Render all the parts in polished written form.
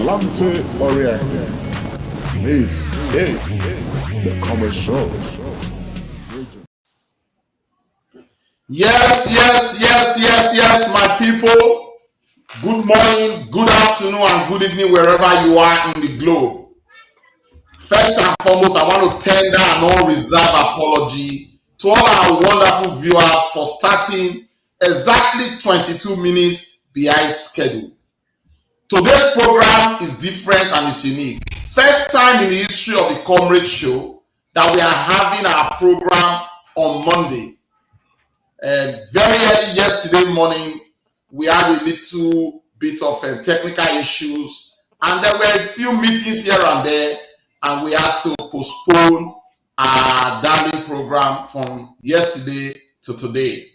Adelante Oriente. This is the Commerce Show. Yes, my people. Good morning, good afternoon, and good evening, wherever you are in the globe. First and foremost, I want to tender an unreserved apology to all our wonderful viewers for starting exactly 22 minutes behind schedule. Today's program is different and is unique. First time in the history of the Comrade Show that we are having our program on Monday. Very early yesterday morning, we had a little bit of technical issues, and there were a few meetings here and there, and we had to postpone our darling program from yesterday to today.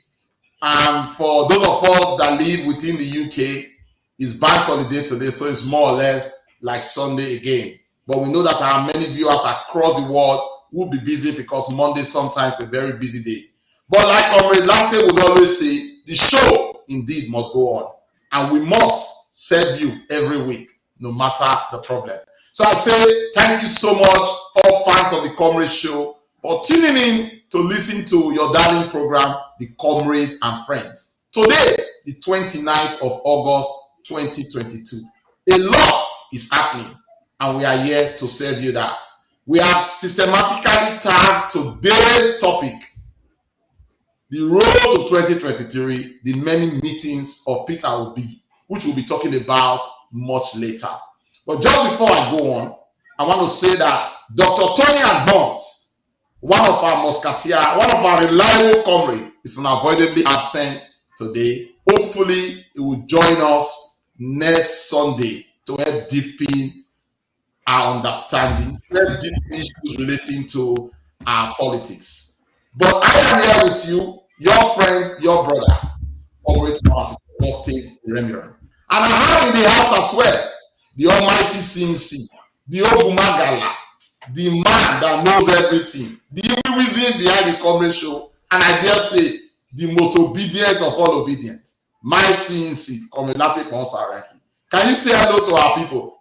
And for those of us that live within the UK, it's bank holiday today, so it's more or less like Sunday again. But we know that our many viewers across the world will be busy because Monday sometimes a very busy day. But like Comrade Latte would always say, the show indeed must go on, and we must serve you every week, no matter the problem. So I say thank you so much, all fans of the Comrade Show, for tuning in to listen to your darling program, The Comrade and Friends. Today, the 29th of August, 2022. A lot is happening, and we are here to serve you that. We have systematically tagged today's topic, the road to 2023, the many meetings of Peter Obi, which we'll be talking about much later. But just before I go on, I want to say that Dr. Tony Adbons, one of our musketeer, one of our reliable comrades, is unavoidably absent today. Hopefully, he will join us next Sunday to help deepen our understanding, help deepen issues relating to our politics. But I am here with you, your friend, your brother, Comrade Austin Remiran. And I have in the house as well the almighty CNC, the Ogumagala, the man that knows everything, the reason behind the Comrade Show, and I dare say, the most obedient of all obedient, my CNC, Comrade Latte Ponsaraki. Can you say hello to our people?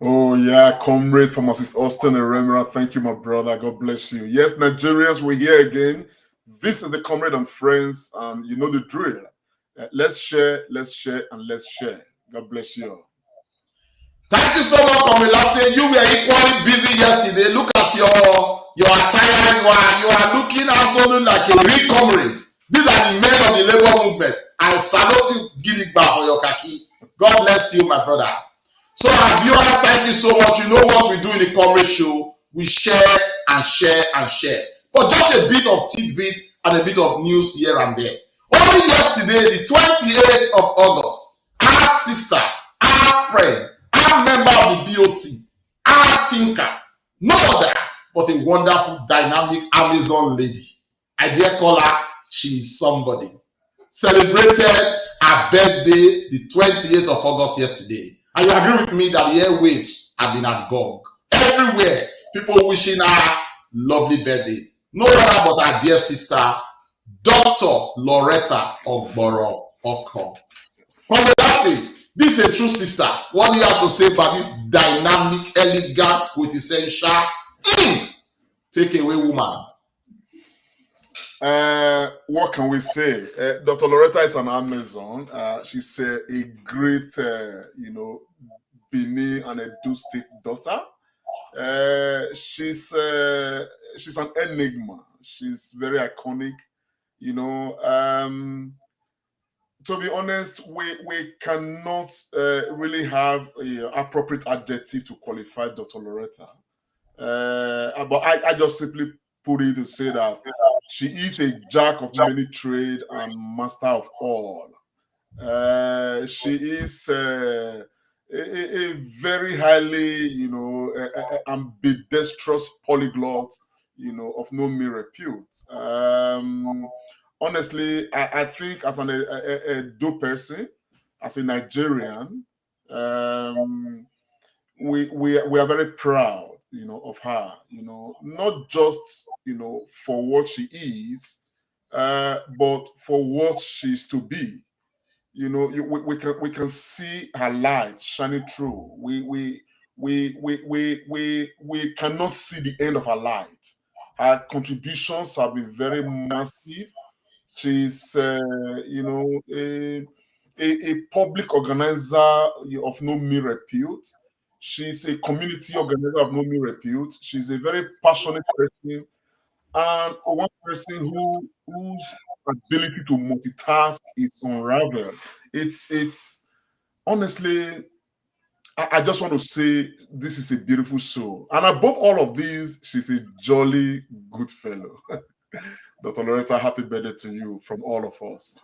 Oh yeah, Comrade Pharmacist Austin Remiran. Thank you, my brother. God bless you. Yes, Nigerians, we're here again. This is the Comrade and Friends, and you know the drill. Let's share, and let's share. God bless you all. Thank you so much, Comrade Latte. You were equally busy yesterday. Look at your attire. You are looking absolutely like a real comrade. These are the men of the labor movement. I salute you, Gidigba, for your khaki. God bless you, my brother. So, our viewers, thank you so much. You know what we do in the Comrade Show. We share and share and share. But just a bit of tidbit and a bit of news here and there. Only yesterday, the 28th of August, our sister, our friend, our member of the BOT, our thinker, no other but a wonderful, dynamic Amazon lady. I dare call her, she is somebody. Celebrated her birthday the 28th of August yesterday. And you agree with me that the airwaves have been agog. Everywhere, people wishing her lovely birthday. No other but our dear sister, Dr. Loretta Ogboro Oko. Obi-Datti, this is a true sister. What do you have to say about this dynamic, elegant, quintessential, take-away woman? What can we say? Dr. Loretta is an Amazon. She's a great, Benin and Edo State daughter. She's an enigma. She's very iconic. To be honest, we cannot really have an appropriate adjective to qualify Dr. Loretta. But I just simply put it to say that she is a jack of many trades and master of all. She is a very highly, ambidextrous polyglot, of no mean repute. Honestly, I think as a Edo person, as a Nigerian, we are very proud, of her, not just, for what she is, but for what she's to be. we can see her light shining through. We cannot see the end of her light. Her contributions have been very massive. She's a public organizer of no mean repute. She's a community organizer of no mean repute. She's a very passionate person, and one person whose ability to multitask is unrivaled. It's honestly, I just want to say this is a beautiful soul. And above all of these, she's a jolly good fellow. Dr. Loretta, happy birthday to you from all of us.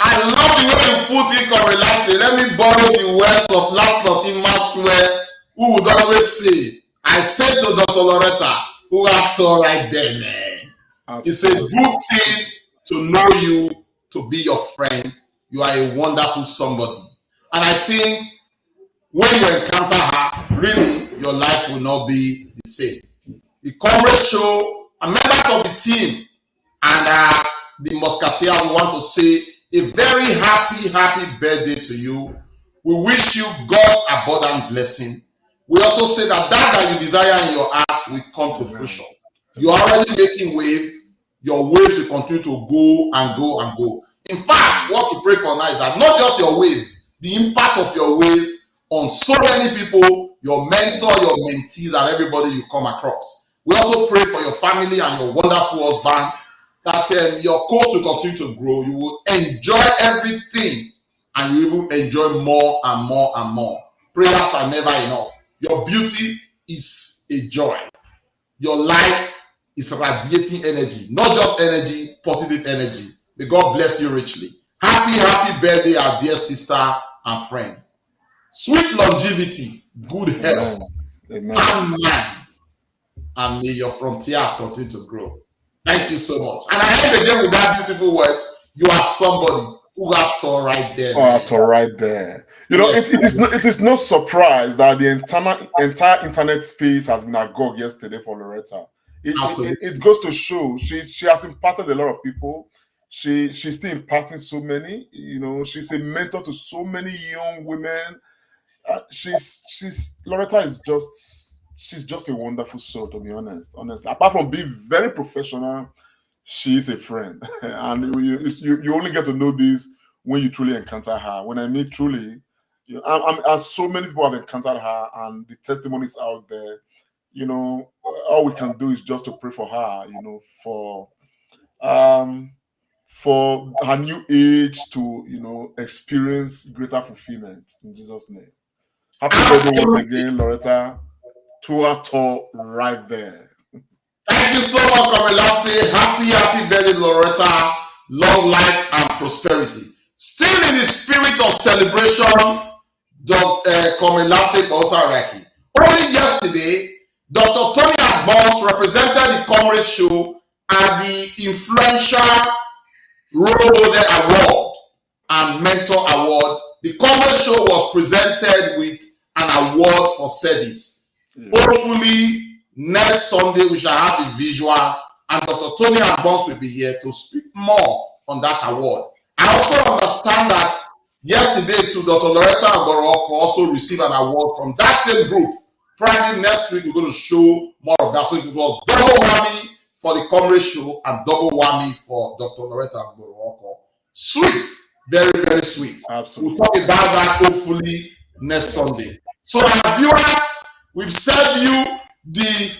I love the way you put it, Correlate. Let me borrow the words of last Lord in Masquare, who would always say, I said to Dr. Loretta, who acted right there, man. Absolutely. It's a good thing to know you, to be your friend. You are a wonderful somebody. And I think when you encounter her, really, your life will not be the same. The Comrade Show, and members of the team, and the Musketeer, we want to say a very happy birthday to you. We wish you God's abundant blessing. We also say that you desire in your heart will come to fruition. You are already making wave. Your waves will continue to go and go and go. In fact, what we pray for now is that not just your wave, the impact of your wave on so many people, your mentor, your mentees, and everybody you come across. We also pray for your family and your wonderful husband, that your course will continue to grow. You will enjoy everything, and you will enjoy more and more and more. Prayers are never enough. Your beauty is a joy. Your life is radiating energy, not just energy, positive energy. May God bless you richly. Happy birthday, our dear sister and friend. Sweet longevity, good health, sound mind, and may your frontiers continue to grow. Thank you so much. And I end again with that beautiful words. You are somebody who have to right there. Right there. Yes. It is no surprise that the entire internet space has been agog yesterday for Loretta. It goes to show she has impacted a lot of people. She's still impacting so many. She's a mentor to so many young women. Loretta is just a wonderful soul, to be honest. Honestly, apart from being very professional, she is a friend, and you only get to know this when you truly encounter her. When I mean truly, as so many people have encountered her, and the testimonies out there. All we can do is just to pray for her. For her new age to experience greater fulfillment in Jesus' name. Happy birthday once again, Loretta. To our tour right there. Thank you so much, Correlate. Happy birthday, Loretta. Long life and prosperity. Still in the spirit of celebration, Dr. Correlate Osaraki. Only yesterday, Dr. Tony Agbons represented the Comrade Show at the Influential Role Model Award and Mentor Award. The Comrade Show was presented with an award for service. Hopefully, next Sunday we shall have the visuals, and Dr. Tony Agbons will be here to speak more on that award. I also understand that yesterday, too, Dr. Loretta Agboroko also received an award from that same group. Probably next week we're going to show more of that. So it was double whammy for the Comrade Show and double whammy for Dr. Loretta Agboroko. Sweet, very, very sweet. Absolutely. We'll talk about that hopefully next Sunday. So our viewers, we've served you the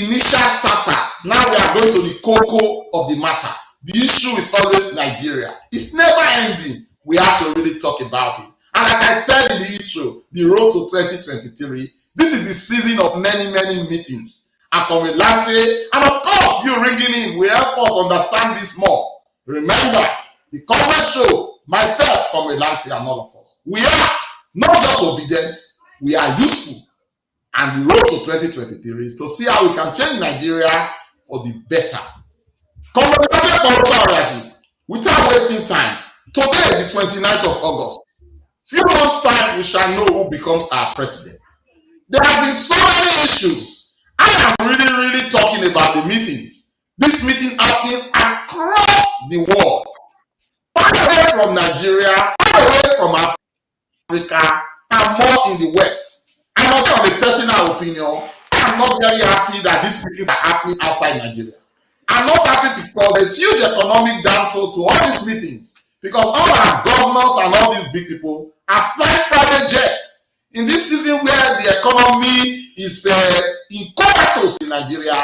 initial starter. Now we are going to the cocoa of the matter. The issue is always Nigeria. It's never ending. We have to really talk about it. And like I said in the intro, the road to 2023, this is the season of many meetings. And Correlate, and of course, you ringing in will help us understand this more. Remember, the Comrade Show, myself, Correlate, and all of us, we are not just obedient, we are useful. And the road to 2023 is to see how we can change Nigeria for the better. Correlate, without wasting time, today, the 29th of August, few months' time, we shall know who becomes our president. There have been so many issues. I am really talking about the meetings. This meeting happening across the world. Part away from Nigeria, far away from Africa, and more in the West. I must say, on a personal opinion, I am not very happy that these meetings are happening outside Nigeria. I'm not happy because there's huge economic downturn to all these meetings, because all our governors and all these big people are flying private jets. In this season where the economy is in comatose in Nigeria,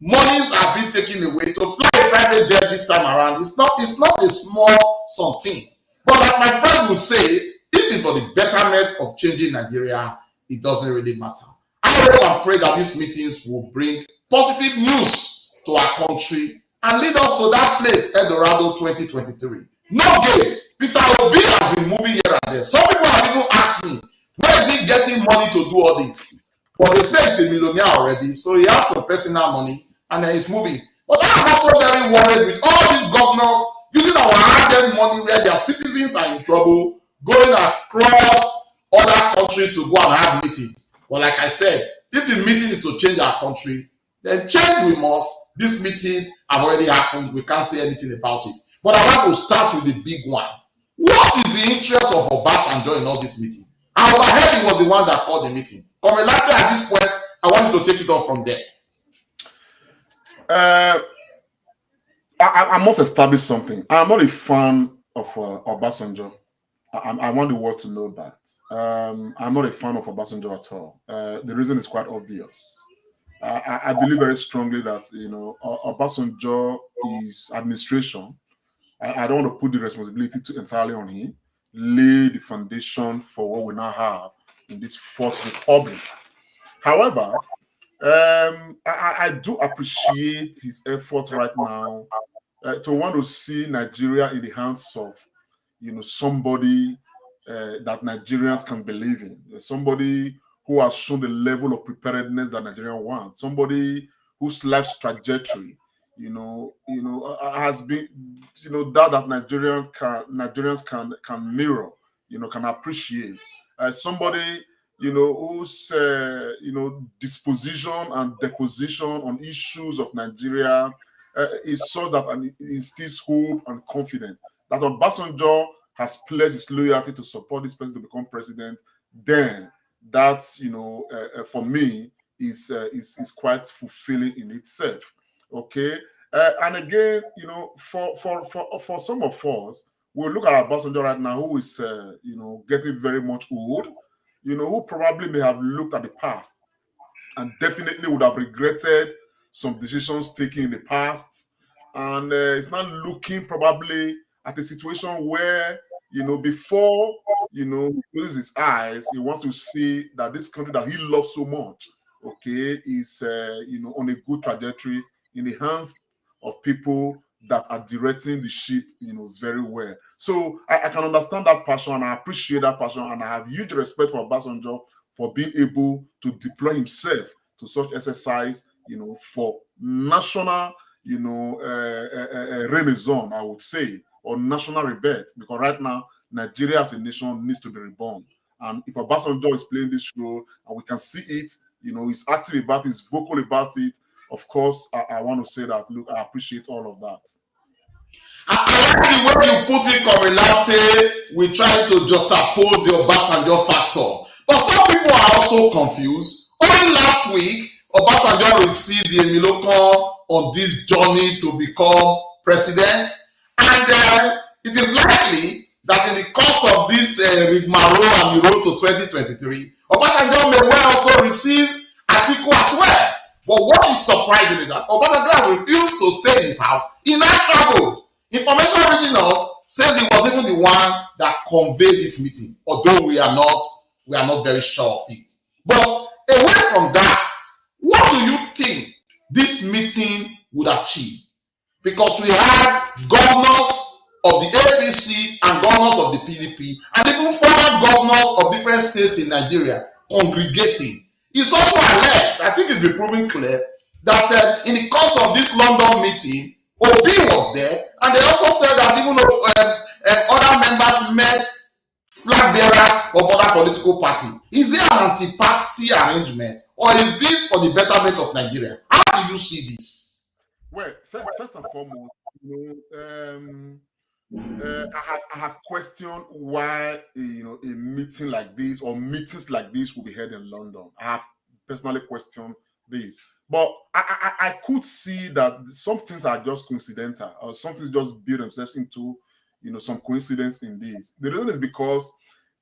monies are being taken away. To fly a private jet this time around, it's not a small something. But like my friend would say, if it's for the betterment of changing Nigeria, it doesn't really matter. I hope and pray that these meetings will bring positive news to our country and lead us to that place, Eldorado 2023. No game. Peter Obi has been moving here and there. Some people have even asked me, where is he getting money to do all this? But they say he's a millionaire already, so he has some personal money and then he's moving. But I'm also very worried with all these governors using our hard-earned money where their citizens are in trouble, going across other countries to go and have meetings. But like I said, if the meeting is to change our country, then change we must. This meeting have already happened. We can't say anything about it. But I want to start with the big one. What is the interest of Obasanjo in all this meeting? And overhead, he was the one that called the meeting. Obi-Datti, at this point, I want you to take it off from there. I must establish something. I'm not a fan of Obasanjo. I want the world to know that. I'm not a fan of Obasanjo at all. The reason is quite obvious. I believe very strongly that Obasanjo is administration. I don't want to put the responsibility entirely on him. Lay the foundation for what we now have in this fourth republic. However, I do appreciate his effort right now to want to see Nigeria in the hands of somebody that Nigerians can believe in, somebody who has shown the level of preparedness that Nigeria wants, somebody whose life's trajectory has been that Nigerians can mirror, can appreciate. Somebody whose disposition and deposition on issues of Nigeria is so that it instills hope and confidence that Obasanjo has pledged his loyalty to support this person to become president. Then that's for me is quite fulfilling in itself. Okay, and again, for some of us, we'll look at Obasanjo right now, who is getting very much old, who probably may have looked at the past and definitely would have regretted some decisions taken in the past, and it's not looking probably at a situation where before he closes his eyes, he wants to see that this country that he loves so much, okay, is on a good trajectory in the hands of people that are directing the ship, very well. So I can understand that passion, and I appreciate that passion, and I have huge respect for Obasanjo for being able to deploy himself to such exercise, for national, renaissance, I would say, or national rebirth, because right now Nigeria as a nation needs to be reborn. And if Obasanjo is playing this role, and we can see it, he's active about it, he's vocal about it, of course, I want to say that, look, I appreciate all of that. I like the way you put it, Obi-Datti. We try to juxtapose the Obasanjo factor. But some people are also confused. Only last week, Obasanjo received the Emiloko on this journey to become president. And it is likely that in the course of this rigmarole and the road to 2023, Obasanjo may well also receive Atiku as well. But what is surprising is that Obasanjo has refused to stay in his house. He now traveled. Information reaching us says he was even the one that conveyed this meeting, although we are not very sure of it. But away from that, what do you think this meeting would achieve? Because we have governors of the APC and governors of the PDP, and even former governors of different states in Nigeria congregating. It's also alleged, I think it's been proven clear, that in the course of this London meeting, Obi was there, and they also said that even other members met flag bearers of other political parties. Is there an anti-party arrangement, or is this for the betterment of Nigeria? How do you see this? Well, first and foremost, I have questioned why a meeting like this or meetings like this will be held in London. I have personally questioned this, but I could see that some things are just coincidental or some things just build themselves into some coincidence in this. The reason is because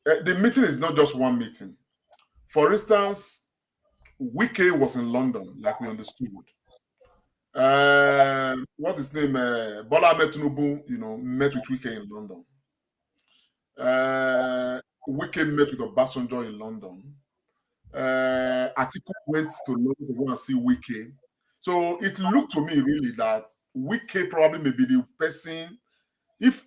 the meeting is not just one meeting. For instance, Wike was in London, like we understood. What is his name? Bola Ahmed Tinubu, met with Wike in London. Wike met with Obasanjo in London. Atiku went to London to go and see Wike. So it looked to me really that Wike probably may be the person. If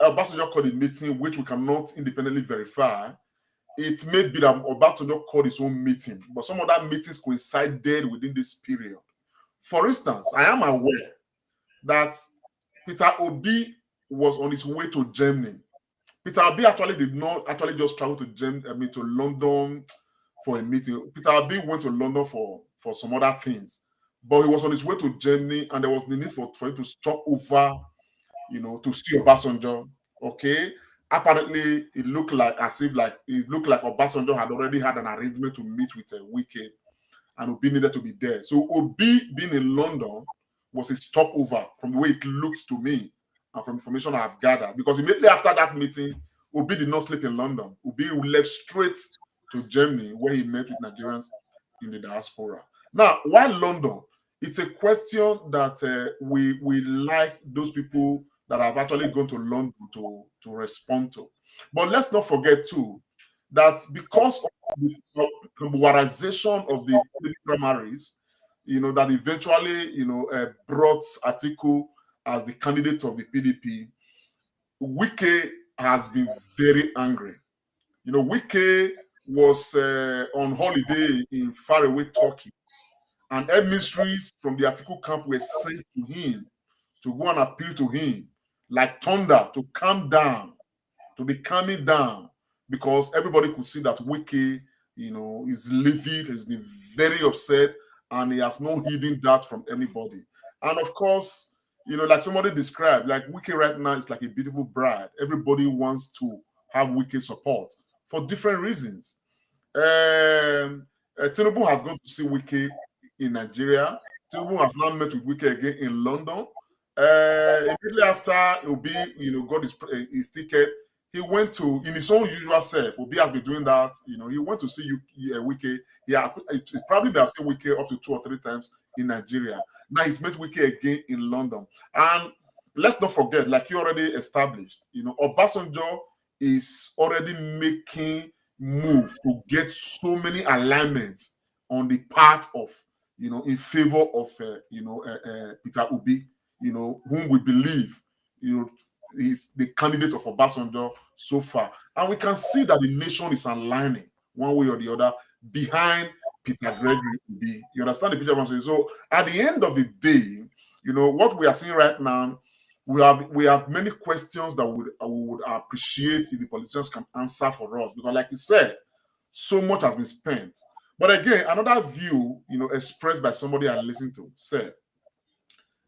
Obasanjo called a meeting, which we cannot independently verify, it may be that Obasanjo called his own meeting, but some other meetings coincided within this period. For instance, I am aware that Peter Obi was on his way to Germany. Peter Obi actually did not actually just travel to to London for a meeting. Peter Obi went to London for some other things, but he was on his way to Germany, and there was the need for him to stop over, to see Obasanjo. Okay, apparently it looked like Obasanjo had already had an arrangement to meet with Wike, and Obi needed to be there. So Obi being in London was a stopover from the way it looks to me and from information I've gathered. Because immediately after that meeting, Obi did not sleep in London. Obi left straight to Germany, where he met with Nigerians in the diaspora. Now, why London? It's a question that we like those people that have actually gone to London to respond to. But let's not forget too that because of the polarization of the primaries, that eventually, brought Atiku as the candidate of the PDP, Wike has been very angry. Wike was on holiday in faraway Turkey, and emissaries from the Atiku camp were sent to him to go and appeal to him like thunder to calm down, to be calming down, because everybody could see that Wike, is livid, has been very upset, and he has no hidden that from anybody. And of course, like somebody described, like Wike right now is like a beautiful bride. Everybody wants to have Wike support for different reasons. Tinubu has gone to see Wike in Nigeria. Tinubu has now met with Wike again in London. Immediately after Obi, got his ticket, he went to, in his own usual self, Obi has been doing that. He went to see Wike. He probably has seen Wike up to 2 or 3 times in Nigeria. Now he's met Wike again in London. And let's not forget, like you already established, Obasanjo is already making move to get so many alignments on the part of, in favor of, Peter Obi, whom we believe, is the candidate of Obasanjo so far. And we can see that the nation is aligning one way or the other behind Peter Gregory Obi. You understand the picture I'm saying? So at the end of the day, what we are seeing right now, we have many questions that we would appreciate if the politicians can answer for us. Because like you said, so much has been spent. But again, another view, expressed by somebody I listened to said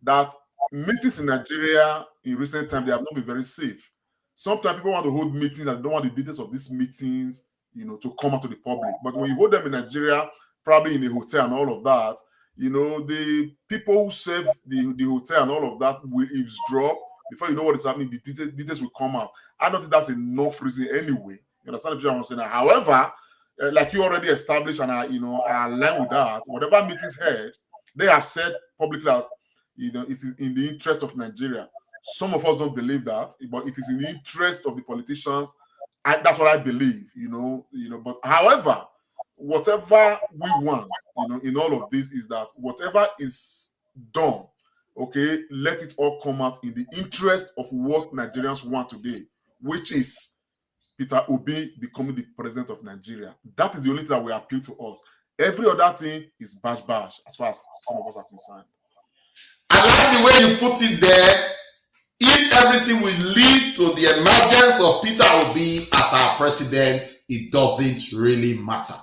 that meetings in Nigeria in recent times, they have not been very safe. Sometimes people want to hold meetings and don't want the details of these meetings, to come out to the public. But when you hold them in Nigeria, probably in a hotel and all of that, the people who serve the hotel and all of that will eavesdrop. Before you know what is happening, the details will come out. I don't think that's enough reason anyway. You understand the picture I'm saying? However, like you already established, and I align with that, whatever meetings held, they have said publicly that it is in the interest of Nigeria. Some of us don't believe that, but it is in the interest of the politicians. That's what I believe, But however, whatever we want, in all of this is that whatever is done, okay, let it all come out in the interest of what Nigerians want today, which is Peter Obi becoming the president of Nigeria. That is the only thing that will appeal to us. Every other thing is bash as far as some of us are concerned. I like the way you put it there. If everything will lead to the emergence of Peter Obi as our president, it doesn't really matter.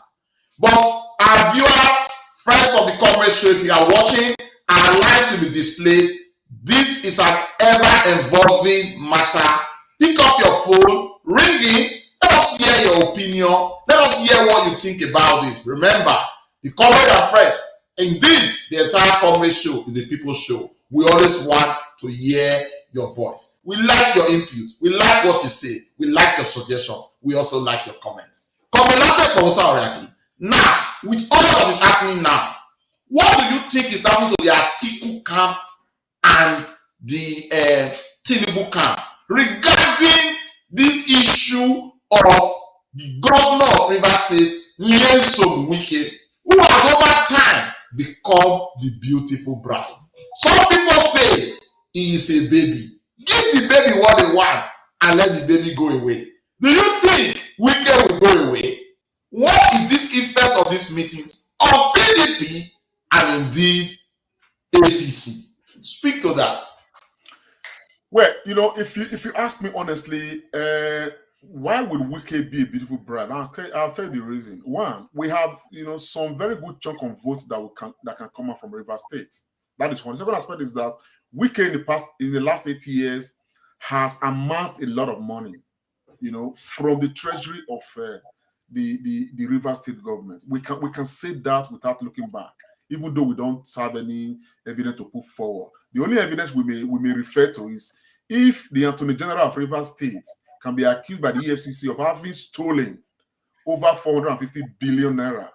But our viewers, friends of the Comrade Show, if you are watching, our lives will be displayed This is an ever-evolving matter. Pick up your phone, ring in, let us hear your opinion. Let us hear what you think about this. Remember, the Comrade and Friends, indeed, the entire Comrade show is a people's show. We always want to hear your voice. We like your input. We like what you say. We like your suggestions. We also like your comments. Now, with all that is happening now, what do you think is happening to the Atiku camp and the Tinubu camp regarding this issue of the governor of Rivers State, Nyesom Wike, who has over time become the beautiful bride? Some people say he is a baby. Give the baby what they want and let the baby go away. Do you think Wike will go away? What is this effect of these meetings on PDP and indeed APC? Speak to that. Well, if you ask me honestly, why would Wike be a beautiful bride? I'll tell you the reason. One, we have some very good chunk of votes that can come out from Rivers State. That is one. The second aspect is that Wike in the last 8 years has amassed a lot of money, from the treasury of the Rivers State government. We can say that without looking back, even though we don't have any evidence to put forward. The only evidence we may refer to is if the Attorney General of Rivers State can be accused by the EFCC of having stolen over 450 billion naira.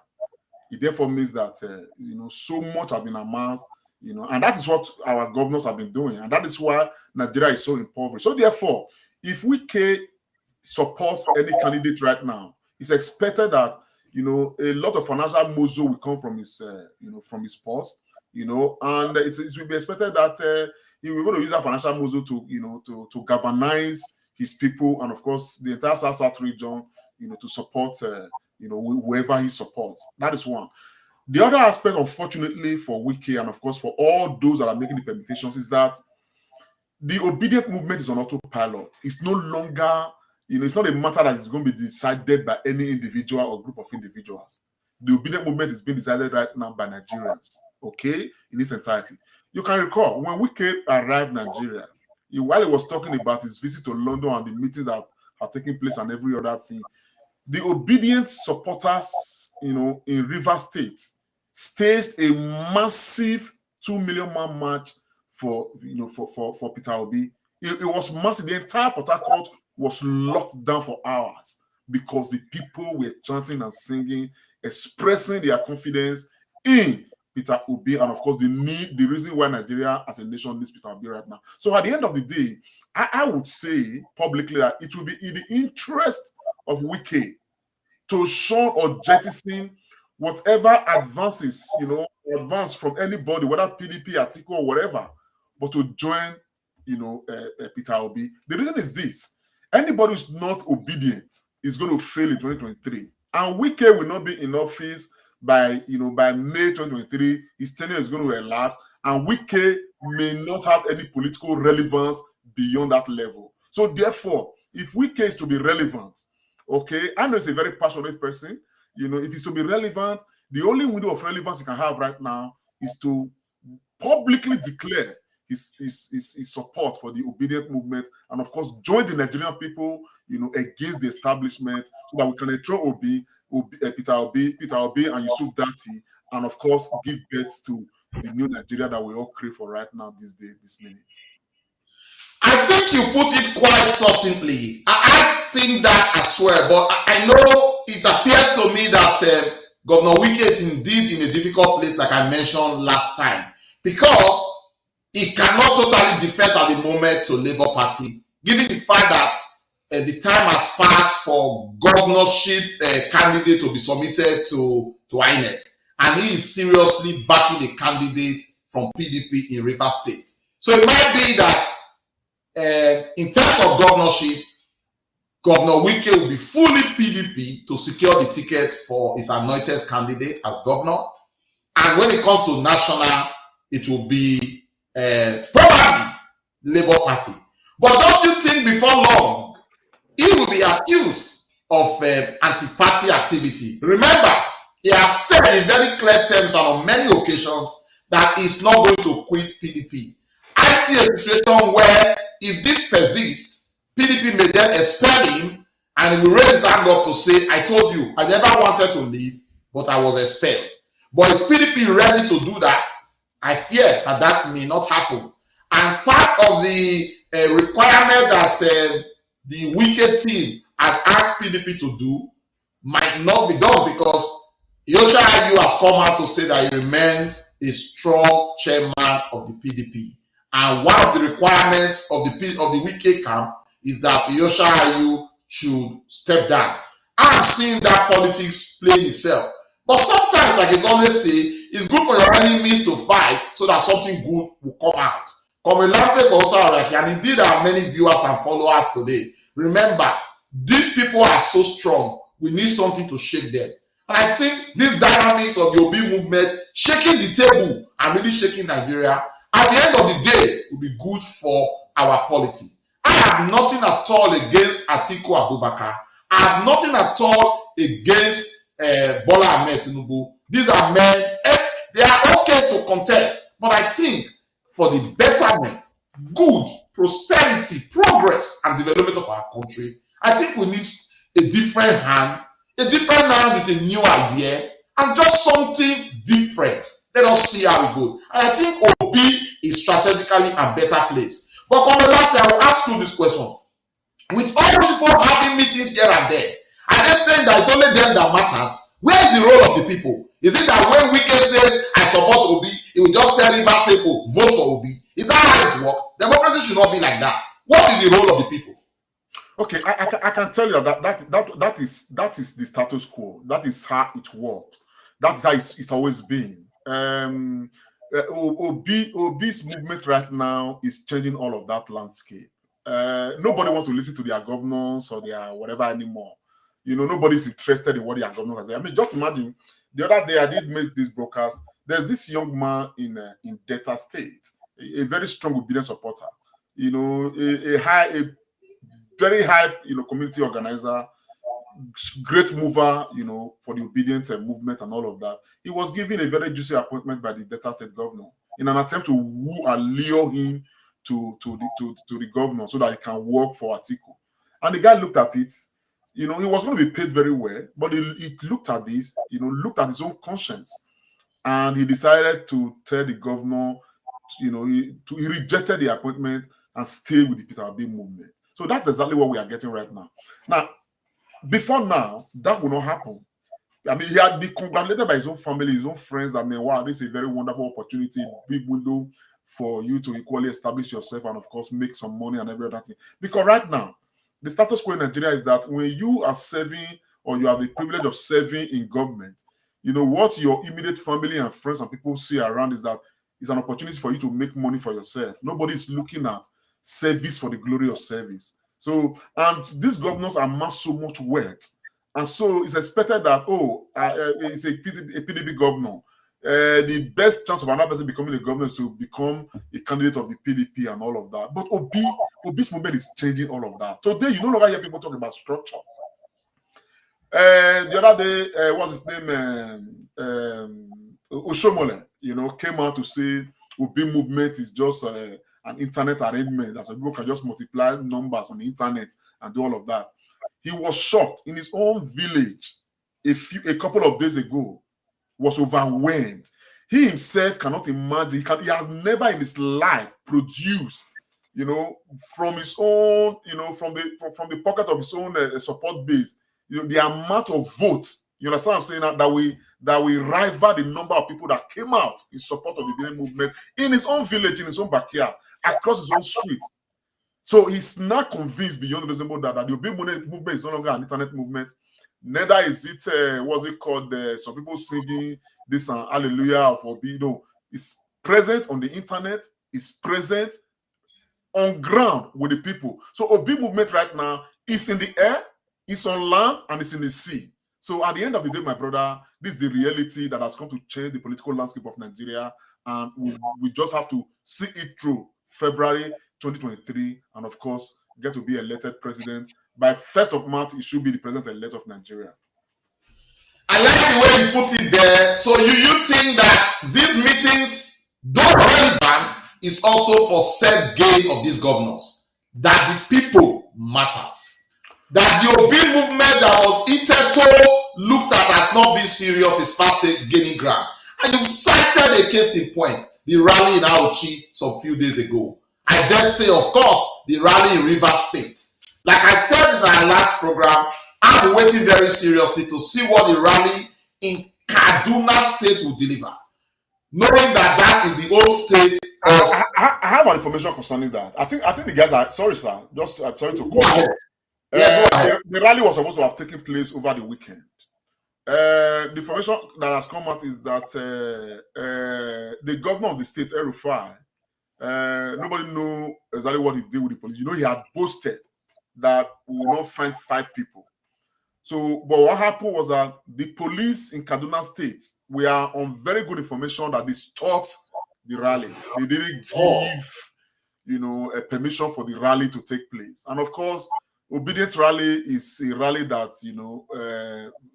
It therefore means that so much has been amassed, and that is what our governors have been doing, and that is why Nigeria is so impoverished. So therefore, if Wike supports any candidate right now, it's expected that a lot of financial mozo will come from his purse, and it will be expected that he will be able to use that financial mozo to galvanize his people and of course the entire South region, to support whoever he supports. That is one. The other aspect, unfortunately, for Wike and of course for all those that are making the permutations, is that the obedient movement is on autopilot. It's no longer, it's not a matter that is going to be decided by any individual or group of individuals. The obedient movement is being decided right now by Nigerians, okay, in its entirety. You can recall when Wike arrived in Nigeria, while he was talking about his visit to London and the meetings that are taking place and every other thing, the obedient supporters, in Rivers State staged a massive 2 million man march for Peter Obi. It was massive. The entire Port Harcourt was locked down for hours because the people were chanting and singing, expressing their confidence in Peter Obi, and of course the reason why Nigeria as a nation needs Peter Obi right now. So at the end of the day, I would say publicly that it will be in the interest of Wike to shun or jettison whatever advances, advance from anybody, whether PDP, Atiku, or whatever, but to join, Peter Obi. The reason is this: anybody who's not obedient is going to fail in 2023, and Wike will not be in office by May 2023. His tenure is going to elapse, and Wike may not have any political relevance beyond that level. So therefore, if Wike is to be relevant, okay, I know he's a very passionate person. If he's to be relevant, the only window of relevance he can have right now is to publicly declare his support for the obedient movement, and of course join the Nigerian people, against the establishment, so that we can throw Peter Obi and Obi-Datti, and of course give birth to the new Nigeria that we all crave for right now, this minute. I think you put it quite succinctly. I think that as well, but I know it appears to me that Governor Wike is indeed in a difficult place, like I mentioned last time, because he cannot totally defect at the moment to Labour Party, given the fact that the time has passed for governorship candidate to be submitted to INEC, and he is seriously backing a candidate from PDP in Rivers State. So it might be that in terms of governorship, Governor Wike will be fully PDP to secure the ticket for his anointed candidate as governor. And when it comes to national, it will be probably Labour Party. But don't you think before long, he will be accused of anti-party activity? Remember, he has said in very clear terms and on many occasions that he's not going to quit PDP. I I see a situation where if this persists, PDP may then expel him and he will raise his hand up to say, I told you, I never wanted to leave, but I was expelled. But is PDP ready to do that? I fear that that may not happen. And part of the requirement that the Wike team had asked PDP to do might not be done because Yosha Ayu has come out to say that he remains a strong chairman of the PDP. And one of the requirements of the Wike camp is that Yosha Ayu should step down. I'm seeing that politics playing itself. But sometimes, like it's always say, it's good for your enemies to fight so that something good will come out. And indeed, there are many viewers and followers today. Remember, these people are so strong. We need something to shake them. And I think this dynamics of the Obi movement, shaking the table and really shaking Nigeria, at the end of the day, will be good for our polity. I have nothing at all against Atiku Abubakar. I have nothing at all against Bola Ahmed Tinubu. These are men, they are okay to contest. But I think for the betterment, good, prosperity, progress, and development of our country, I think we need a different hand with a new idea, and just something different. Let us see how it goes. And I think Obi is strategically a better place. But Obi-Datti, I will ask you this question. With all people having meetings here and there, are they saying that it's only them that matters? Where is the role of the people? Is it that when Wike says, I support Obi, he will just tell River people, vote for Obi? Is that how it works? Democracy should not be like that. What is the role of the people? Okay, I can tell you that is the status quo. That is how it works. That's how it's always been. Obi's movement right now is changing all of that landscape. Nobody wants to listen to their governors or their whatever anymore. You know, nobody's interested in what their governor has said. I mean, just imagine the other day I did make this broadcast. There's this young man in Delta State, a very strong obedient supporter. You know, a very high, community organizer, great mover, for the obedient movement and all of that. He was given a very juicy appointment by the Delta State governor in an attempt to woo and lure him to the governor so that he can work for Atiku. And the guy looked at it. He was going to be paid very well, but he looked at this, looked at his own conscience, and he decided to tell the governor, he rejected the appointment and stayed with the Peter Obi movement. So that's exactly what we are getting right now. Now, before now, that will not happen. I mean, he had been congratulated by his own family, his own friends. I mean, wow, this is a very wonderful opportunity, big window for you to equally establish yourself and, of course, make some money and every other thing. Because right now, the status quo in Nigeria is that when you are serving or you have the privilege of serving in government, what your immediate family and friends and people see around is that it's an opportunity for you to make money for yourself. Nobody is looking at service for the glory of service. So, and these governors amass so much wealth. And so it's expected that, it's a PDP governor. The best chance of another person becoming a governor is to become a candidate of the PDP and all of that. But Obi's movement is changing all of that. Today, you no longer hear people talking about structure. The other day, what's his name? Oshomole, came out to say Obi movement is just an internet arrangement. That so people can just multiply numbers on the internet and do all of that. He was shocked in his own village a couple of days ago. Was overwhelmed. He himself cannot imagine. He has never in his life produced, from his own, from the pocket of his own support base, the amount of votes. You understand what I'm saying? That we rival the number of people that came out in support of the Benin movement in his own village, in his own backyard, across his own streets. So he's not convinced beyond reasonable doubt that the Obi movement is no longer an internet movement. Neither is it, what's it called? Some people singing this hallelujah of Obi. No, it's present on the internet, it's present on ground with the people. So Obi movement right now is in the air, it's on land, and it's in the sea. So at the end of the day, my brother, this is the reality that has come to change the political landscape of Nigeria. And we just have to see it through February 2023, and of course, get to be elected president. By 1st of March, he should be the president-elect of Nigeria. I like the way you put it there. So you think that these meetings, though relevant, is also for self-gain of these governors, that the people matters. That the Obi movement that was hitherto looked at as not being serious is fast gaining ground. And you've cited a case in point, the rally in Auchi some few days ago. I dare say, of course, the rally in Rivers State. Like I said in our last program, I'm waiting very seriously to see what the rally in Kaduna State will deliver. Knowing that that is the old state of... I have an information concerning that. I think the guys are sorry, sir. I'm sorry to call you. The rally was supposed to have taken place over the weekend. The information that has come out is that the governor of the state, El-Rufai, nobody knew exactly what he did with the police. You know, he had boasted that we will not find 5 people. So, but what happened was that the police in Kaduna State were on very good information that they stopped the rally. They didn't give, you know, a permission for the rally to take place. And of course, Obedient Rally is a rally that, you know,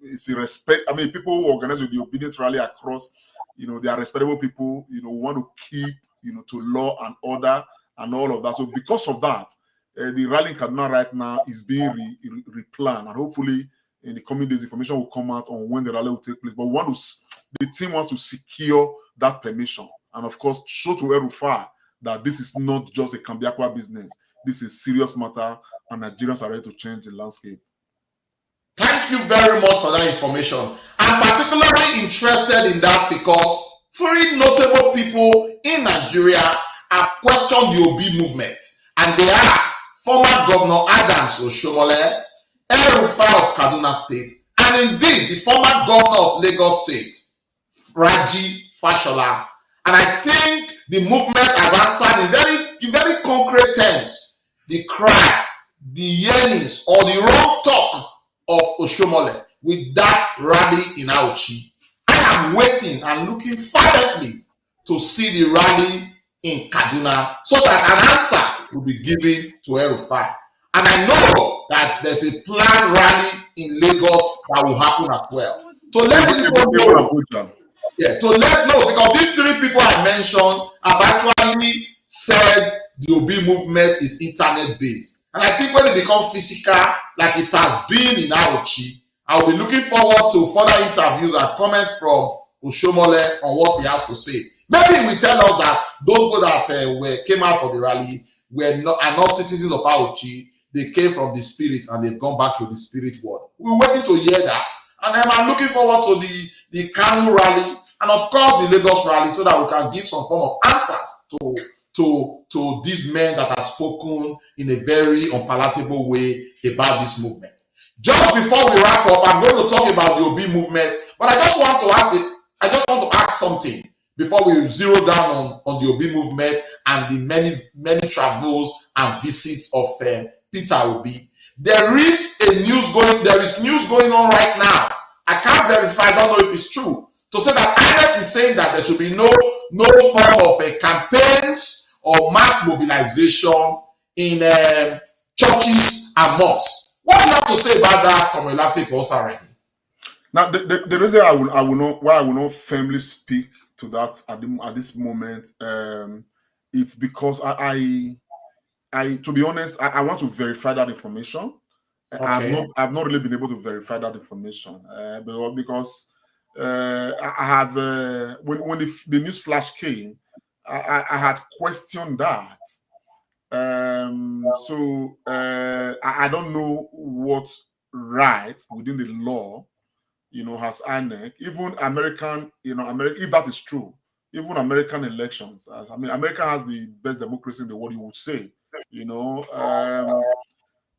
is a respect. I mean, people who organize with the Obedient Rally across, you know, they are respectable people, you know, want to keep, you know, to law and order and all of that. So because of that, the rally in Kaduna right now is being replanned, and hopefully in the coming days, information will come out on when the rally will take place. But the team wants to secure that permission, and of course, show to El-Rufai that this is not just a Kambiakwa business. This is a serious matter, and Nigerians are ready to change the landscape. Thank you very much for that information. I'm particularly interested in that because 3 notable people in Nigeria have questioned the Obi movement, and they are former Governor Adams Oshiomhole, El-Rufai of Kaduna State, and indeed the former Governor of Lagos State, Raji Fashola. And I think the movement has answered in very concrete terms the cry, the yearnings, or the wrong talk of Oshiomhole with that rally in Auchi. I am waiting and looking fervently to see the rally in Kaduna so that an answer will be given to El-Rufai. And I know that there's a planned rally in Lagos that will happen as well. To let people know, because these 3 people I mentioned have actually said the Obi movement is internet-based. And I think when it becomes physical, like it has been in Auchi, I'll be looking forward to further interviews and comments from Oshiomhole on what he has to say. Maybe he will tell us that those people that came out for the rally are not citizens of Auchi. They came from the spirit and they've gone back to the spirit world. We're waiting to hear that. And then I'm looking forward to the Kanu rally and of course the Lagos rally so that we can give some form of answers to these men that have spoken in a very unpalatable way about this movement. Just before we wrap up, I'm going to talk about the Obi movement, but I just want to ask something before we zero down on the Obi movement and the many travels and visits of Peter Obi. There is news going on right now. I can't verify, I don't know if it's true, to say that INEC is saying that there should be no form of campaigns or mass mobilization in churches and mosques. What do you have to say about that from Relative Osareni? Now, the reason I will not firmly speak to that at this moment, it's because I to be honest, I want to verify that information. Okay. I've not really been able to verify that information because I have when the news flash came, I had questioned that. So I don't know what right within the law, you know, has INEC, even American, you know, if that is true, even American elections. I mean, America has the best democracy in the world, you would say, you know.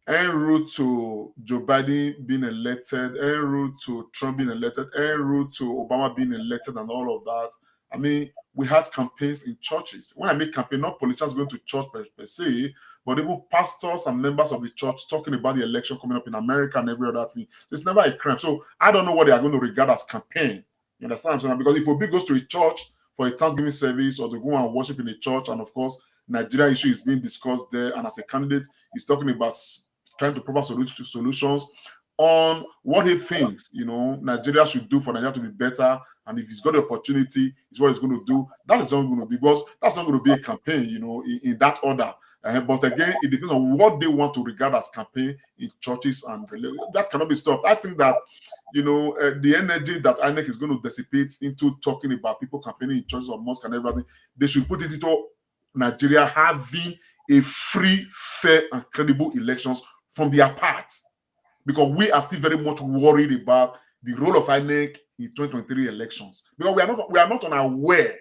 En route to Joe Biden being elected, en route to Trump being elected, en route to Obama being elected, and all of that. I mean, we had campaigns in churches. When I make campaign, not politicians going to church per se, but even pastors and members of the church talking about the election coming up in America and every other thing. It's never a crime. So I don't know what they are going to regard as campaign. You understand what I'm saying? Because if Obi goes to a church for a Thanksgiving service or to go and worship in a church, and of course, Nigeria issue is being discussed there, and as a candidate, he's talking about trying to provide solutions. on what he thinks, Nigeria should do for Nigeria to be better. And if he's got the opportunity, it's what he's going to do. That is not going to be, because that's not going to be a campaign, in that order. But again, it depends on what they want to regard as campaign in churches, and that cannot be stopped. I think that, the energy that INEC is going to dissipate into talking about people campaigning in churches or mosques and everything, they should put it into Nigeria having a free, fair, and credible elections from their part. Because we are still very much worried about the role of INEC in 2023 elections. Because we are not unaware,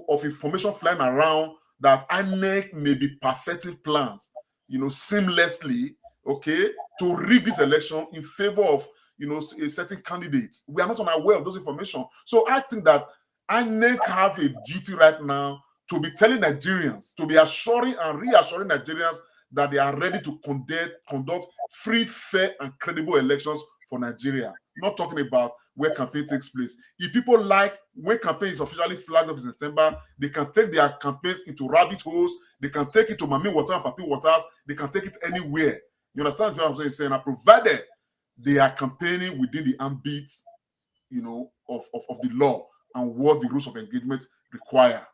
of information flying around that INEC may be perfecting plans, seamlessly, okay, to rig this election in favor of, a certain candidate. We are not unaware of those information. So I think that INEC have a duty right now to be telling Nigerians, to be assuring and reassuring Nigerians that they are ready to conduct free, fair, and credible elections for Nigeria. Not talking about where campaign takes place. If people like, when campaign is officially flagged up in September, they can take their campaigns into rabbit holes, they can take it to Mami Water and Papi Waters, they can take it anywhere. You understand what I'm saying? And provided they are campaigning within the ambit, of the law and what the rules of engagement require.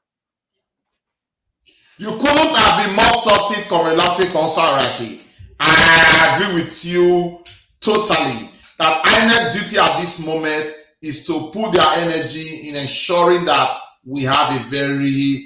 You couldn't have been more succinct, Comrade Consaraki. I agree with you totally that INEC duty at this moment is to put their energy in ensuring that we have a very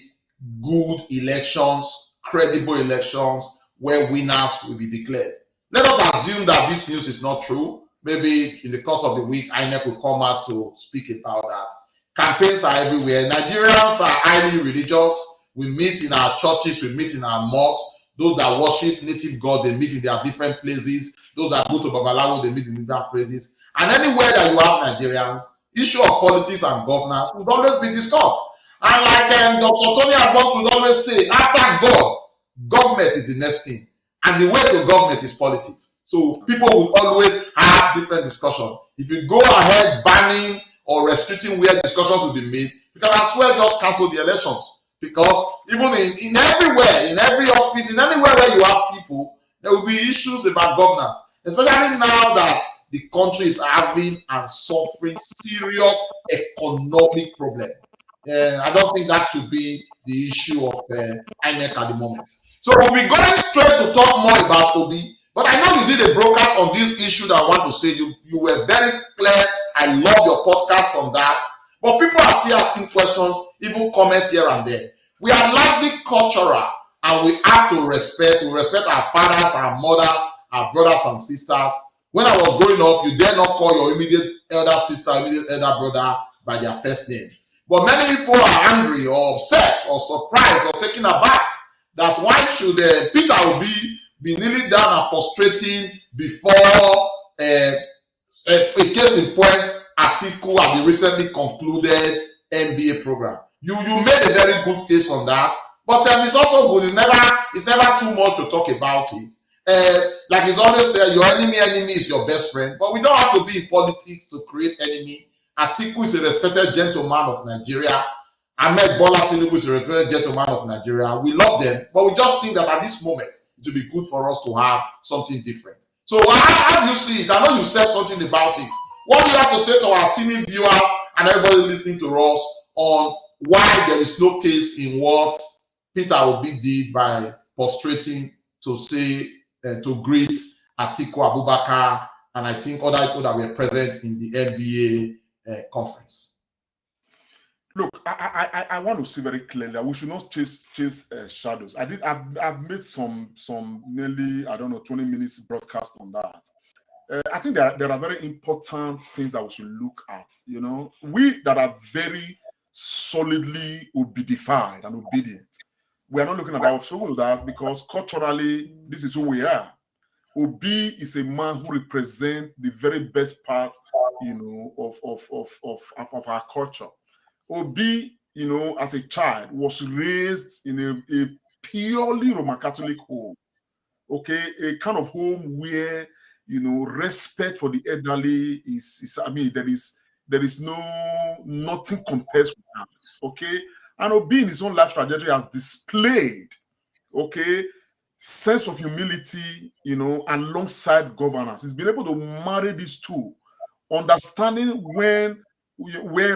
good elections, credible elections, where winners will be declared. Let us assume that this news is not true. Maybe in the course of the week, INEC will come out to speak about that. Campaigns are everywhere. Nigerians are highly religious. We meet in our churches, we meet in our mosques. Those that worship native God, they meet in their different places. Those that go to Babalawo, they meet in different places. And anywhere that you have Nigerians, issue of politics and governance would always be discussed. And like Dr. Tony Abbas would always say, after God, government is the next thing. And the way to government is politics. So people will always have different discussion. If you go ahead banning or restricting where discussions will be made, you can as well just cancel the elections. Because even in everywhere, in every office, in anywhere where you have people, there will be issues about governance. Especially now that the country is having and suffering serious economic problem. I don't think that should be the issue of INEC at the moment. So we'll be going straight to talk more about Obi. But I know you did a broadcast on this issue that I want to say. You were very clear. I love your podcast on that. But people are still asking questions, even comments here and there. We are largely cultural, and we have to respect. We respect our fathers, our mothers, our brothers and sisters. When I was growing up, you dare not call your immediate elder sister, immediate elder brother by their first name. But many people are angry or upset or surprised or taken aback that why should Peter Obi be kneeling down and prostrating before a case in point article at the recently concluded MBA program. You made a very good case on that, but it's also good. It's never too much to talk about it. Like it's always said, your enemy is your best friend. But we don't have to be in politics to create enemy. Atiku is a respected gentleman of Nigeria. Ahmed Bola Tinubu is a respected gentleman of Nigeria. We love them, but we just think that at this moment it would be good for us to have something different. So how do you see it? I know you said something about it. What do you have to say to our team viewers and everybody listening to us on why there is no case in what Peter Obi did by prostrating to say to greet Atiku Abubakar and I think other people that were present in the NBA conference? Look, I want to see very clearly that we should not chase shadows. I've made some nearly 20 minutes broadcast on that. I think there are very important things that we should look at. We that are very solidly obidified and obedient, we are not looking at that because culturally this is who we are. Obi is a man who represents the very best part, of our culture. Obi, as a child, was raised in a purely Roman Catholic home. Okay, a kind of home where respect for the elderly there is nothing compares with that. Okay, and Obi in his own life trajectory has displayed, okay, sense of humility, alongside governance. He's been able to marry these two, understanding where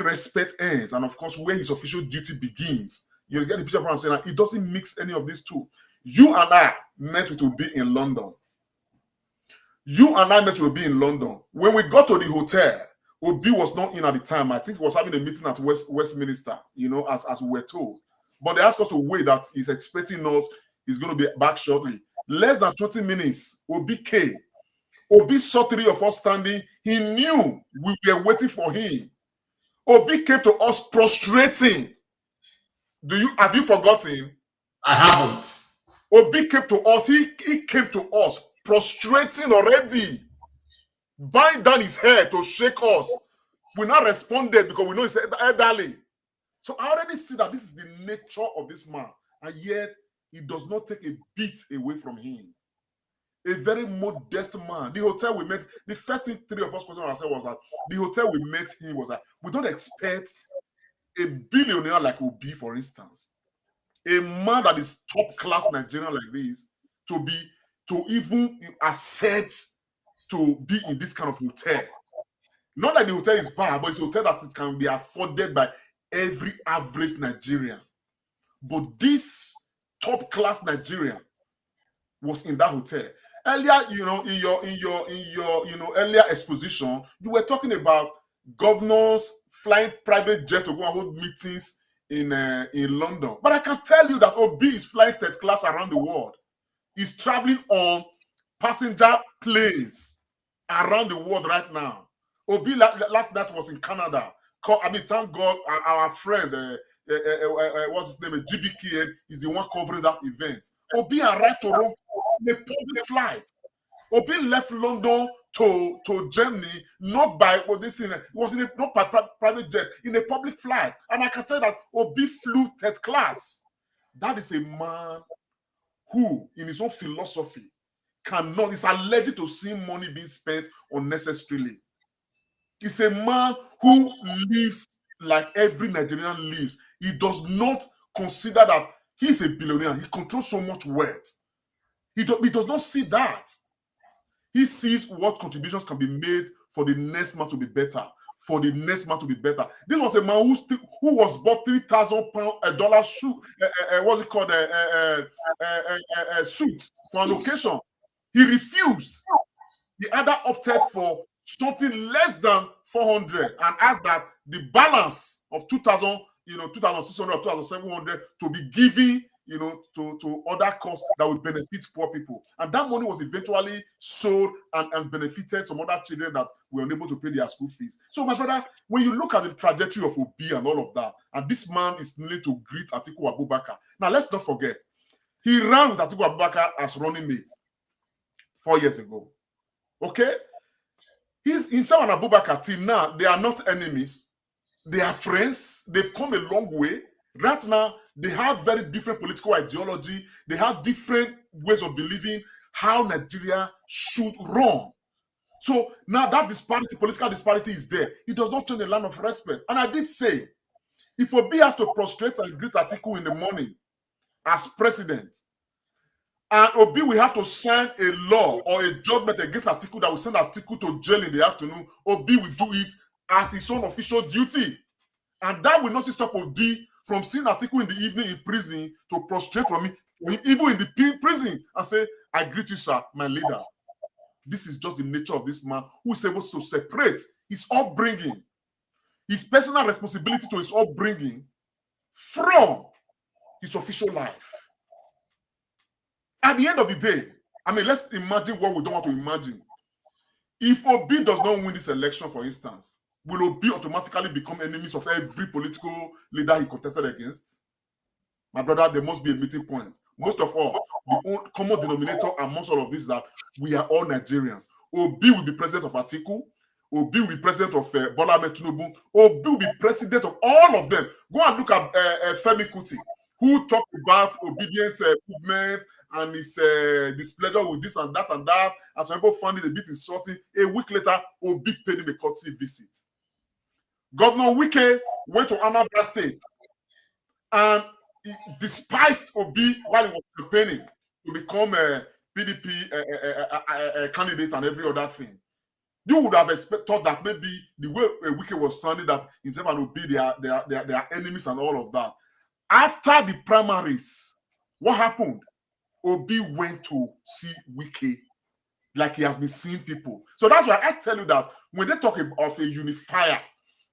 respect ends and, of course, where his official duty begins. You get the picture of what I'm saying? He doesn't mix any of these two. You and I met to be in London. You and I met to be in London. When we got to the hotel, Obi was not in at the time. I think he was having a meeting at Westminster, as we were told. But they asked us to wait, that he's expecting us. He's going to be back shortly. Less than 20 minutes, Obi came. Obi saw three of us standing. He knew we were waiting for him. Obi came to us prostrating. Have you forgotten? I haven't. Obi came to us. He came to us prostrating already, bowing down his head to shake us. We not responded because we know he's elderly. So I already see that this is the nature of this man, and yet it does not take a bit away from him. A very modest man. The hotel we met, the first thing three of us questioned ourselves was that the hotel we met him was that we don't expect a billionaire like Obi, for instance, a man that is top class Nigerian like this, to even accept to be in this kind of hotel. Not that the hotel is bad, but it's a hotel that it can be afforded by every average Nigerian. But this top class Nigerian was in that hotel. Earlier, in your earlier exposition, you were talking about governors flying private jet to go and hold meetings in London. But I can tell you that Obi is flying third class around the world. He's traveling on passenger planes around the world right now. Obi last night was in Canada. Thank God, our friend, what's his name, GBKM, is the one covering that event. Obi arrived to Rome in a public flight. Obi left London to Germany, not by this thing. It was not by private jet, in a public flight. And I can tell you that Obi flew third class. That is a man who, in his own philosophy, is allergic to seeing money being spent unnecessarily. He's a man who lives like every Nigerian lives. He does not consider that he's a billionaire. He controls so much wealth. He does not see that. He sees what contributions can be made for the next man to be better. For the next man to be better. This was a man who was bought $3,000 suit. What's it called? Suit for an occasion. He refused. He either opted for something less than 400 and asked that the balance of 2,000, 2,600 or 2,700 to be given, to other costs that would benefit poor people. And that money was eventually sold and benefited some other children that were unable to pay their school fees. So, my brother, when you look at the trajectory of Obi and all of that, and this man is needing to greet Atiku Abubakar. Now, let's not forget, he ran with Atiku Abubakar as running mate 4 years ago. Okay? Himself and Abubakar, till now, they are not enemies. They are friends. They've come a long way. Right now, they have very different political ideology. They have different ways of believing how Nigeria should run. So now that political disparity is there. It does not change the line of respect. And I did say, if Obi has to prostrate and greet Atiku in the morning as president, and Obi will have to sign a law or a judgment against Atiku that will send Atiku to jail in the afternoon, Obi will do it as his own official duty. And that will not stop Obi from seeing Atiku in the evening in prison to prostrate for him, even in the prison, and say, I greet you, sir, my leader. This is just the nature of this man who is able to separate his upbringing, his personal responsibility to his upbringing from his official life. At the end of the day, let's imagine what we don't want to imagine. If Obi does not win this election, for instance, will Obi automatically become enemies of every political leader he contested against? My brother, there must be a meeting point. Most of all, the common denominator amongst all of this is that we are all Nigerians. Obi will be president of Atiku. Obi will be president of Bola Ahmed Tinubu. Obi will be president of all of them. Go and look at Femi Kuti, who talked about obedient movement and his displeasure with this and that, and some people found it a bit insulting. A week later, Obi paid him a courtesy visit. Governor Wike went to Anambra State and he despised Obi while he was campaigning. to become a PDP candidate and every other thing. You would have thought that maybe the way Wike was sounding that himself and Obi they are enemies and all of that. After the primaries, what happened? Obi went to see Wike like he has been seeing people. So that's why I tell you that when they talk of a unifier,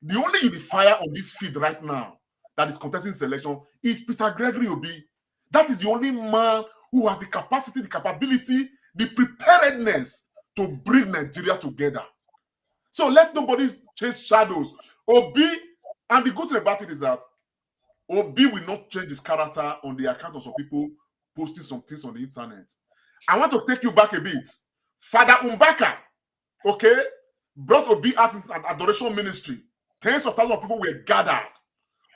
the only unifier on this field right now that is contesting this election is Peter Gregory Obi. That is the only man who has the capacity, the capability, the preparedness to bring Nigeria together. So let nobody chase shadows. Obi, and the good thing about it is that Obi will not change his character on the account of some people posting some things on the internet. I want to take you back a bit. Father Mbaka, okay, brought Obi out in an adoration ministry. Tens of thousands of people were gathered.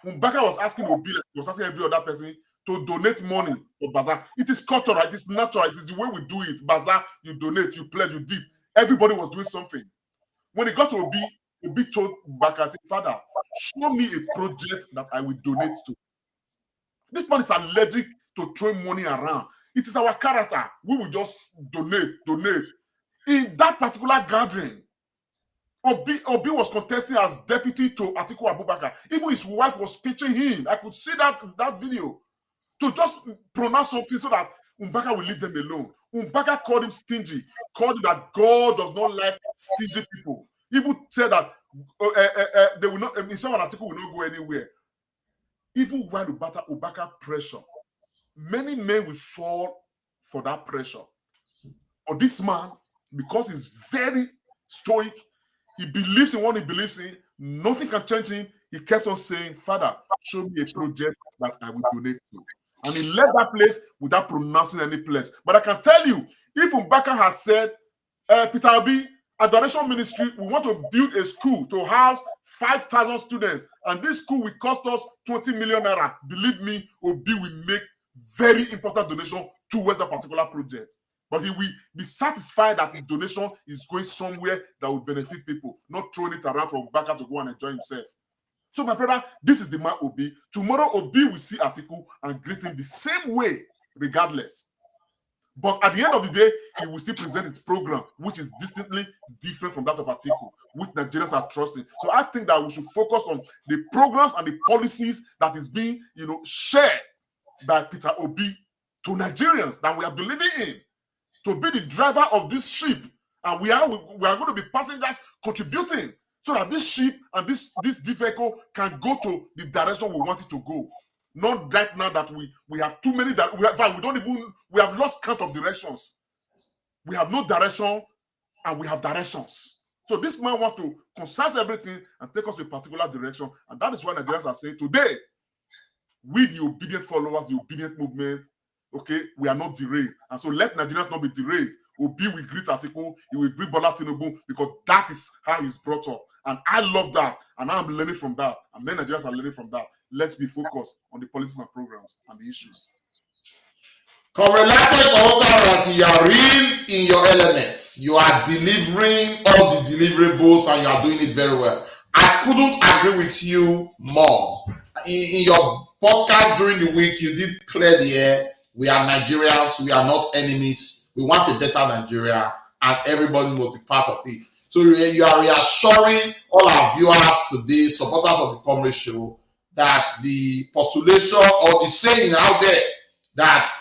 Mbaka was asking Obi, like he was asking every other person, to donate money for bazaar. It is cultural, it is natural, it is the way we do it. Bazaar, you donate, you pledge, you did. Everybody was doing something. When he got to Obi, Obi told Mbaka, said, Father, show me a project that I will donate to. This man is allergic to throwing money around. It is our character. We will just donate. In that particular gathering, Obi was contesting as deputy to Atiku Abubakar. Even his wife was pitching him. I could see that video. To just pronounce something so that Mbaka will leave them alone. Mbaka called him stingy, called him that God does not like stingy people. Even said that they will not, Mr. Atiku will not go anywhere. Even while Mbaka pressure, many men will fall for that pressure. But this man, because he's very stoic, he believes in what he believes in, nothing can change him. He kept on saying, Father, show me a project that I will donate to. And he left that place without pronouncing any place. But I can tell you, if Mbaka had said, Peter Obi, Adoration Ministry, we want to build a school to house 5,000 students, and this school will cost us 20 million naira. Believe me, Obi will make very important donation towards that particular project. But he will be satisfied that his donation is going somewhere that will benefit people, not throwing it around for Mbaka to go and enjoy himself. So, my brother, this is the man Obi. Tomorrow, Obi will see Atiku and greet him the same way, regardless. But at the end of the day, he will still present his program, which is distinctly different from that of Atiku, which Nigerians are trusting. So I think that we should focus on the programs and the policies that is being, shared by Peter Obi to Nigerians that we are believing in, to be the driver of this ship, and we are going to be passengers contributing, so that this ship and this vehicle can go to the direction we want it to go. Not right now that we have too many that we have lost count of directions. We have no direction and we have directions. So this man wants to concise everything and take us to a particular direction, and that is why Nigerians are saying today, we the obedient followers, the obedient movement, okay, we are not derailed, and so let Nigerians not be derailed. Obi will greet Atiku, he will greet Bola Tinubu, because that is how he's brought up. And I love that. And I'm learning from that. And many Nigerians are learning from that. Let's be focused on the policies and programs and the issues. Correlated also that you are real in your element. You are delivering all the deliverables and you are doing it very well. I couldn't agree with you more. In your podcast during the week, you did clear the air. We are Nigerians. We are not enemies. We want a better Nigeria, and everybody will be part of it. So you are reassuring all our viewers today, supporters of the Comrade Show, that the postulation or the saying out there that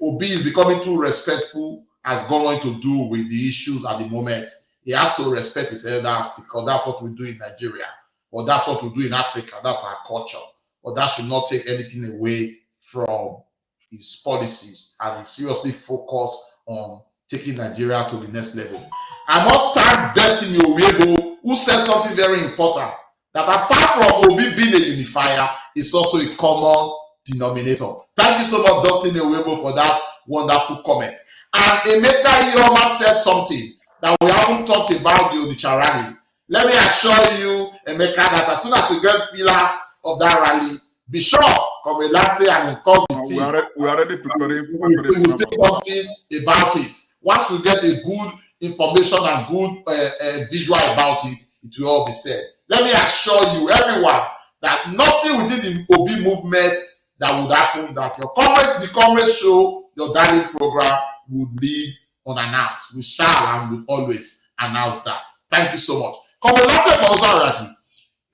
Obi is becoming too respectful has gone on to do with the issues at the moment. He has to respect his elders because that's what we do in Nigeria, or that's what we do in Africa. That's our culture. But that should not take anything away from his policies, and he seriously focused on taking Nigeria to the next level. I must thank Destiny Owego, who said something very important, that apart from Obi being a unifier, it's also a common denominator. Thank you so much, Destiny Owego, for that wonderful comment. And Emeka Ioma said something that we haven't talked about the Onitsha rally. Let me assure you, Emeka, that as soon as we get feelers of that rally, be sure, Correlate and call the team. We are already preparing. We will say something about it. Once we get a good information and good visual about it, it will all be said. Let me assure you, everyone, that nothing within the Obi movement that would happen, that the Comrade Show your darling program will leave unannounced. We shall and will always announce that. Thank you so much.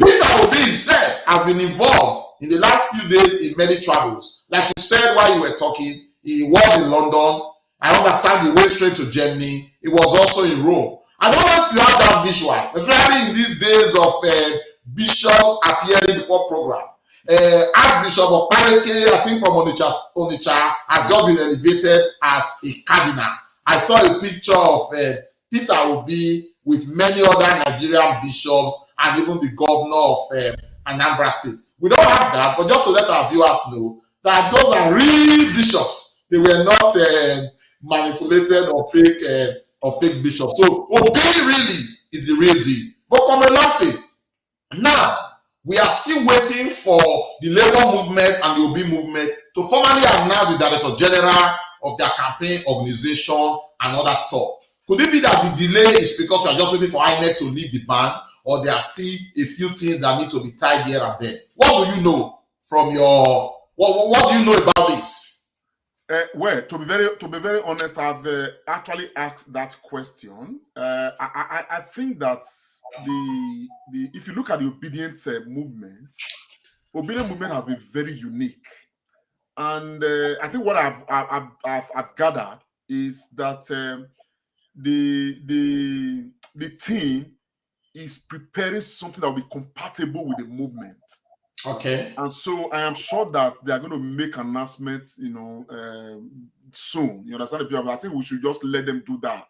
Peter Obi himself has been involved in the last few days in many travels. Like you said while you were talking, he was in London. I understand he went straight to Germany. He was also in Rome. I don't know if you have that visuals, especially in these days of bishops appearing before program. Archbishop of Pareke, I think from Onitsha, has just been elevated as a cardinal. I saw a picture of Peter Obi with many other Nigerian bishops and even the governor of Anambra State. We don't have that, but just to let our viewers know that those are real bishops. They were not manipulated or fake bishops. So Obi really is the real deal. But Obi-Datti, now we are still waiting for the Labour movement and the Obi movement to formally announce the Director General of their campaign organization and other stuff. Could it be that the delay is because we are just waiting for INEC to leave the ban, or there are still a few things that need to be tied here and there? What do you know from your what do you know about this? Well, to be very honest, I've actually asked that question. I think that the if you look at the obedience movement has been very unique, and I think what I've gathered is that the team is preparing something that will be compatible with the movement. Okay. And so I am sure that they are going to make announcements, soon. You understand? I think we should just let them do that,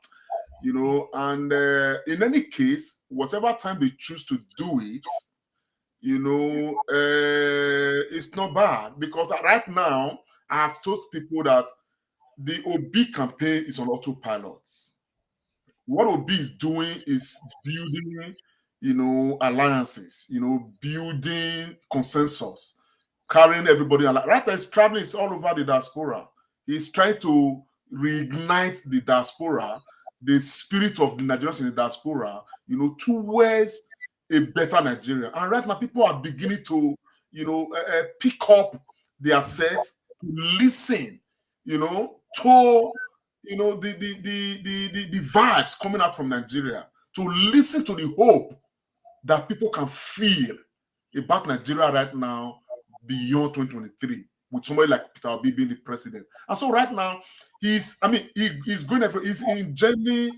And in any case, whatever time they choose to do it, it's not bad, because right now I have told people that the OB campaign is on autopilot. What Obi is doing is building, alliances, building consensus, carrying everybody along. Right now, his traveling is all over the diaspora. He's trying to reignite the diaspora, the spirit of the Nigerians in the diaspora, towards a better Nigeria. And right now, people are beginning to, pick up their sets, to listen, to the vibes coming out from Nigeria, to listen to the hope that people can feel about Nigeria right now beyond 2023, with somebody like Peter Obi being the president. And so right now, he's going he's in Germany.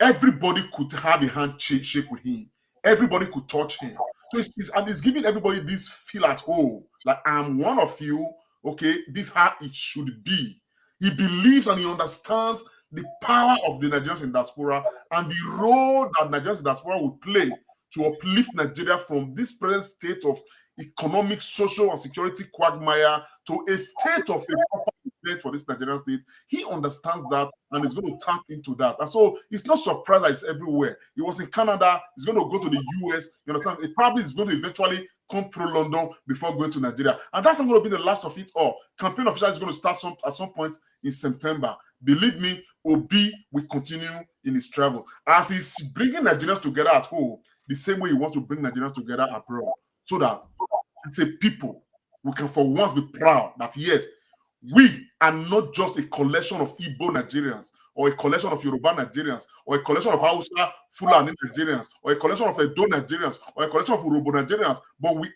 Everybody could have a handshake with him. Everybody could touch him. So he's giving everybody this feel at home, like, I'm one of you. Okay, this is how it should be. He believes and he understands the power of the Nigerians in diaspora and the role that Nigerians in diaspora will play to uplift Nigeria from this present state of economic, social, and security quagmire to a state of a proper state for this Nigerian state. He understands that and is going to tap into that. And so it's not surprised that it's everywhere. He was in Canada. He's going to go to the US. You understand? It probably is going to eventually come through London before going to Nigeria. And that's not going to be the last of it all. Campaign official is going to start at some point in September. Believe me, Obi will continue in his travel. As he's bringing Nigerians together at home, the same way he wants to bring Nigerians together abroad, so that it's a people we can for once be proud that, yes, we are not just a collection of Igbo Nigerians, or a collection of Yoruba Nigerians, or a collection of Hausa, Fulani Nigerians, or a collection of Edo Nigerians, or a collection of Urobo Nigerians, but we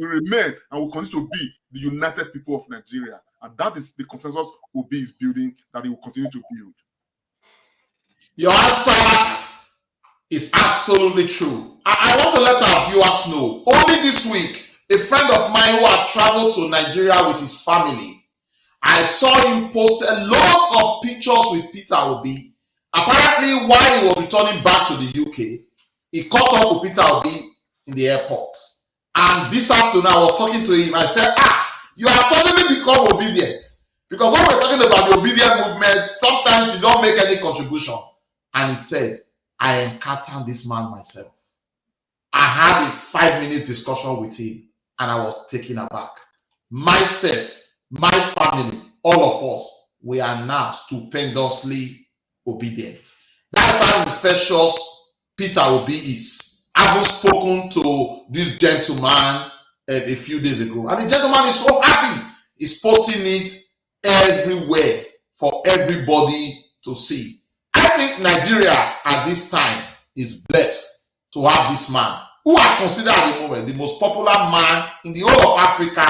remain, and will continue to be the united people of Nigeria. And that is the consensus Obi is building, that he will continue to build. Your answer is absolutely true. I want to let our viewers know, only this week, a friend of mine who had traveled to Nigeria with his family, I saw him post lots of pictures with Peter Obi. Apparently, while he was returning back to the UK, he caught up with Peter Obi in the airport. And this afternoon, I was talking to him. I said, you have suddenly become obedient. Because when we're talking about the obedient movement, sometimes you don't make any contribution. And he said, I encountered this man myself. I had a 5-minute discussion with him, and I was taken aback. Myself, my family, all of us, we are now stupendously obedient. That's how infectious Peter Obi is. I've spoken to this gentleman a few days ago, and the gentleman is so happy. He's posting it everywhere. for everybody to see. I think Nigeria at this time is blessed to have this man, who I consider at the moment the most popular man in the whole of Africa,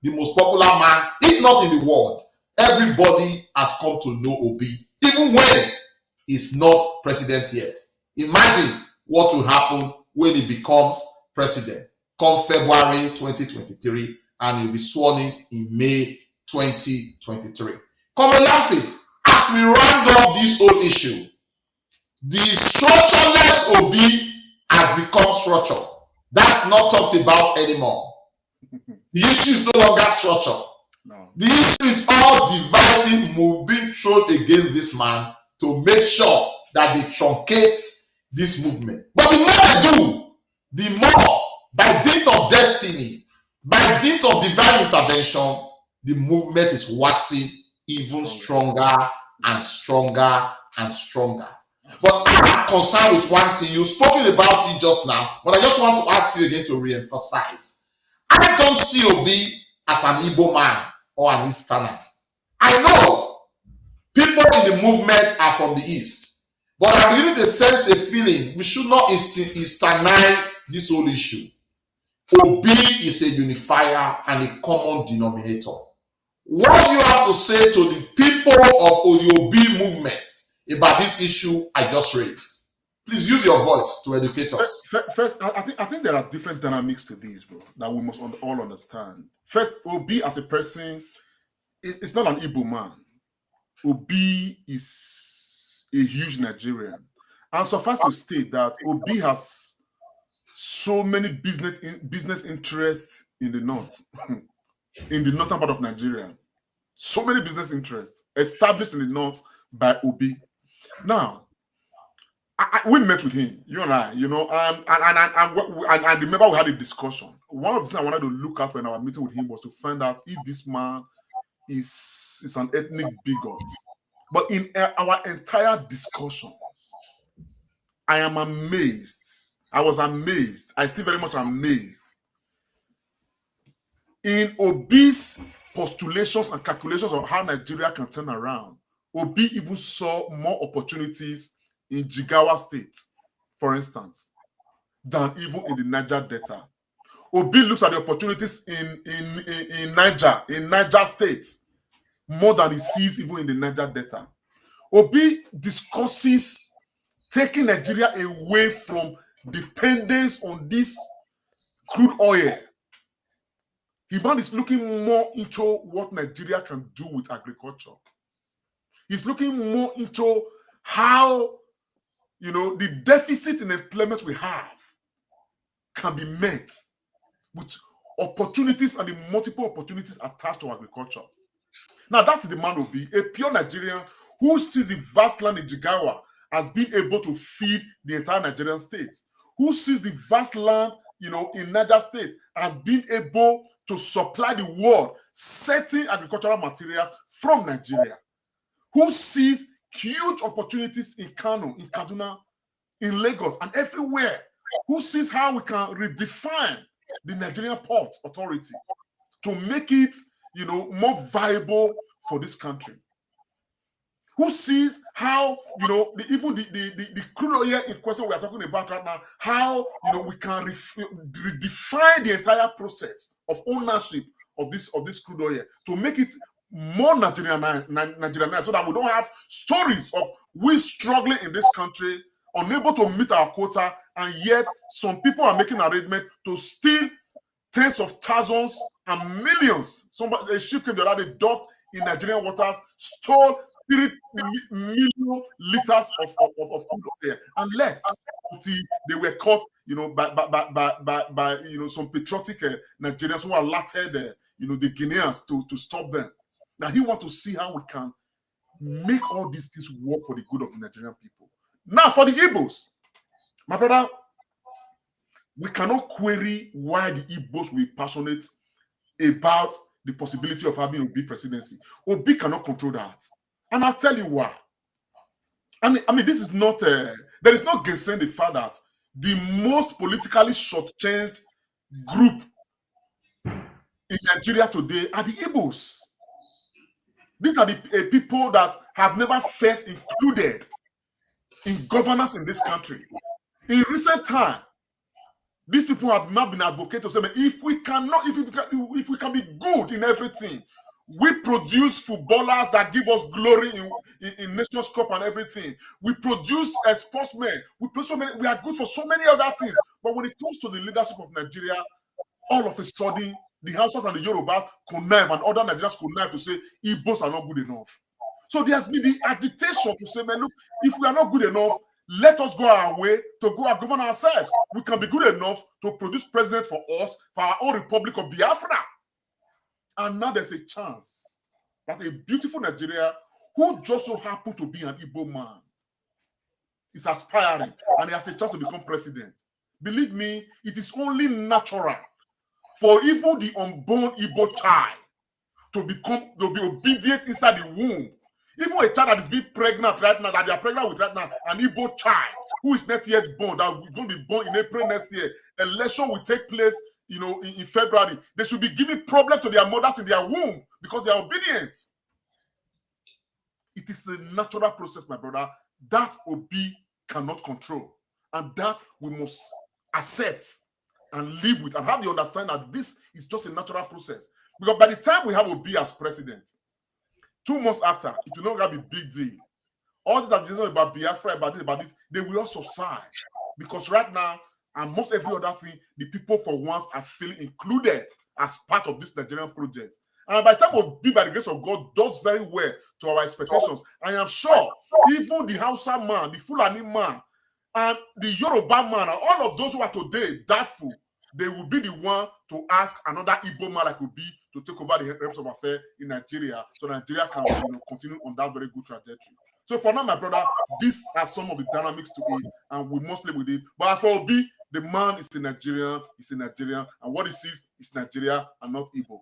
the most popular man, if not in the world. Everybody has come to know Obi, even when he's not president yet. Imagine what will happen when he becomes president come February 2023 and he'll be sworn in May 2023. Commonality, as we round up this whole issue, the structureless Obi has become structure. That's not talked about anymore. The issue is no longer structure. No. The issue is all divisive move being thrown against this man to make sure that they truncate this movement. But the more they do, the more, by dint of destiny, by dint of divine intervention, the movement is waxing even stronger and stronger and stronger. But I'm concerned with one thing. You've spoken about it just now, but I just want to ask you again to re-emphasize. I don't see Obi as an Igbo man or an Easterner. I know people in the movement are from the East, but I'm beginning to sense a feeling we should not Easternize this whole issue. Obi is a unifier and a common denominator. What do you have to say to the people of the Obi movement about this issue I just raised? Please use your voice to educate us. First, I think there are different dynamics to this, bro, that we must all understand. First, Obi as a person, it's not an Igbo man. Obi is a huge Nigerian. And suffice to state that Obi has so many business interests in the north, in the northern part of Nigeria. So many business interests established in the north by Obi. Now, we met with him, you and I, and I remember we had a discussion. One of the things I wanted to look at when our meeting with him was to find out if this man is an ethnic bigot. But in our entire discussions, I am amazed. I was amazed. I still very much amazed. In Obi's postulations and calculations of how Nigeria can turn around, Obi even saw more opportunities in Jigawa State, for instance, than even in the Niger Delta. Obi looks at the opportunities in Niger State, more than he sees even in the Niger Delta. Obi discusses taking Nigeria away from dependence on this crude oil. He is looking more into what Nigeria can do with agriculture. He's looking more into how the deficit in employment we have can be met with opportunities and the multiple opportunities attached to agriculture. Now, that's the man will be a pure Nigerian who sees the vast land in Jigawa as being able to feed the entire Nigerian state, who sees the vast land, in Niger State as being able to supply the world certain agricultural materials from Nigeria, who sees huge opportunities in Kano, in Kaduna, in Lagos, and everywhere, who sees how we can redefine the Nigerian Port Authority to make it, more viable for this country, who sees how, even the crude oil in question we are talking about right now, how, we can redefine the entire process of ownership of this crude oil to make it more Nigerianized, so that we don't have stories of we struggling in this country, unable to meet our quota, and yet some people are making arrangements to steal tens of thousands and millions. A ship came the other day, docked in Nigerian waters, stole 3 million liters of crude oil and left until they were caught, by some patriotic Nigerians who alerted, the Guineans to stop them. Now he wants to see how we can make all these things work for the good of the Nigerian people. Now, for the Igbos, my brother, we cannot query why the Igbos will be passionate about the possibility of having Obi presidency. Obi cannot control that. And I'll tell you why. I mean, this is not, there is no gainsaying the fact that the most politically short-changed group in Nigeria today are the Igbos. These are the people that have never felt included in governance in this country. In recent time, these people have not been advocated to say, if we can be good in everything, we produce footballers that give us glory in Nations Cup and everything. We produce sportsmen. We are good for so many other things. But when it comes to the leadership of Nigeria, all of a sudden, the Hausas and the Yorubas connive and other Nigerians connive to say Igbos are not good enough. So there has been the agitation to say, look, if we are not good enough, let us go our way to go and govern ourselves. We can be good enough to produce president for us, for our own Republic of Biafra. And now there's a chance that a beautiful Nigeria who just so happened to be an Igbo man is aspiring and he has a chance to become president. Believe me, it is only natural for even the unborn Igbo child to be obedient inside the womb. Even a child that is being pregnant right now, that they are pregnant with right now, an Igbo child who is not yet born, that is going to be born in April next year, election will take place, in February. They should be giving problems to their mothers in their womb because they are obedient. It is a natural process, my brother, that Obi cannot control. And that we must accept and live with and have the understanding that this is just a natural process. Because by the time we have Obi as president, 2 months after, it will no longer be big deal. All these are about Biafra, about this, they will all subside. Because right now, and most every other thing, the people for once are feeling included as part of this Nigerian project. And by the time Obi, by the grace of God, does very well to our expectations, I am sure even the Hausa man, the Fulani man, and the Yoruba man, and all of those who are today doubtful, they will be the one to ask another Igbo man like Obi to take over the reps of affairs in Nigeria, so Nigeria can continue on that very good trajectory. So for now, my brother, these are some of the dynamics to it, and we must live with it. But as for Obi, the man is a Nigerian, and what he sees is Nigeria and not Igbo.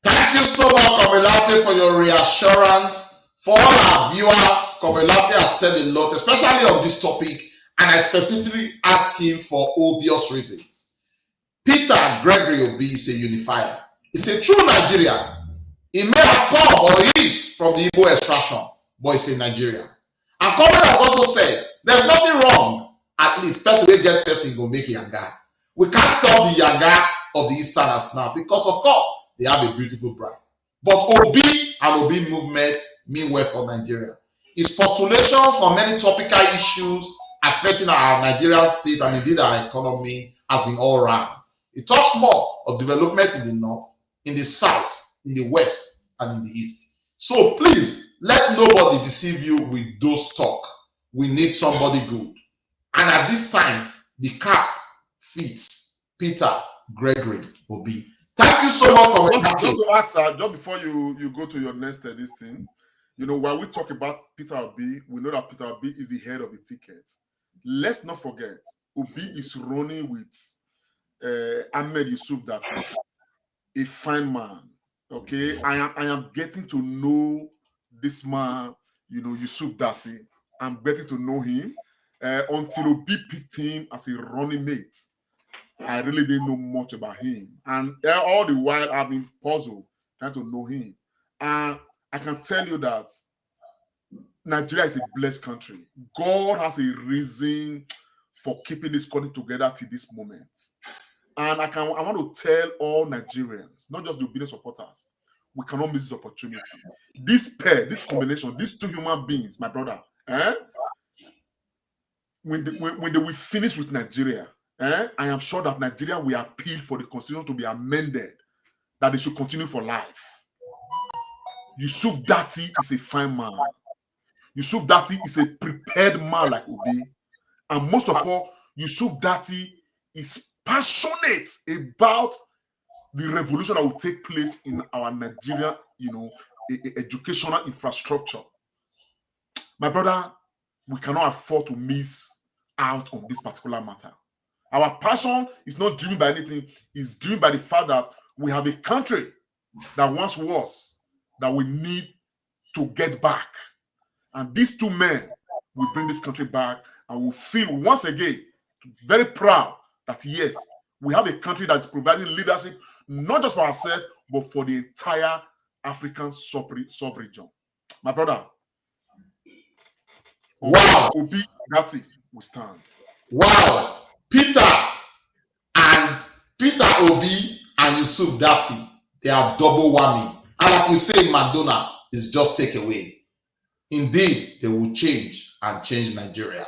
Thank you so much, Obi-Datti, for your reassurance. For all our viewers, Obi-Datti has said a lot, especially on this topic, and I specifically asked him for obvious reasons. Peter Gregory Obi is a unifier. He's a true Nigerian. He may have come or is from the Igbo extraction, but he's a Nigerian. And Comrade has also said, there's nothing wrong, at least person will get person go make yanga. We can't stop the yanga of the Easterners now because, of course, they have a beautiful bride. But Obi and Obi movement mean well for Nigeria. His postulations on many topical issues affecting our Nigerian state and indeed our economy have been all round. He talks more of development in the north, in the south, in the west, and in the east. So please, let nobody deceive you with those talk. We need somebody good. And at this time, the cap fits Peter Gregory Obi. Thank you so much. Just to answer, just before you go to your next this thing, while we talk about Peter Obi, we know that Peter Obi is the head of the ticket. Let's not forget, Obi is running with Ahmed Yusuf Datti, a fine man. Okay, I am getting to know this man, Yusuf Datti. I'm getting to know him until Obi picked him as a running mate. I really didn't know much about him, and all the while I've been puzzled trying to know him. And I can tell you that Nigeria is a blessed country. God has a reason for keeping this country together till this moment. And I want to tell all Nigerians, not just the obedient supporters, we cannot miss this opportunity. This pair, this combination, these two human beings, my brother, when they will finish with Nigeria, I am sure that Nigeria will appeal for the constitution to be amended, that they should continue for life. Yusuf Datti is a fine man. Yusuf Datti is a prepared man like Obi. And most of all, Yusuf Datti is passionate about the revolution that will take place in our Nigeria, educational infrastructure. My brother, we cannot afford to miss out on this particular matter. Our passion is not driven by anything. It's driven by the fact that we have a country that once was, that we need to get back. And these two men will bring this country back, and will feel once again very proud that yes, we have a country that is providing leadership, not just for ourselves, but for the entire African sub-region. My brother. Wow. Obi-Datti will stand. Wow. Peter Obi and Yusuf Datti, they are double whammy. And like we say in Madonna, it's just take away. Indeed, they will change and change Nigeria.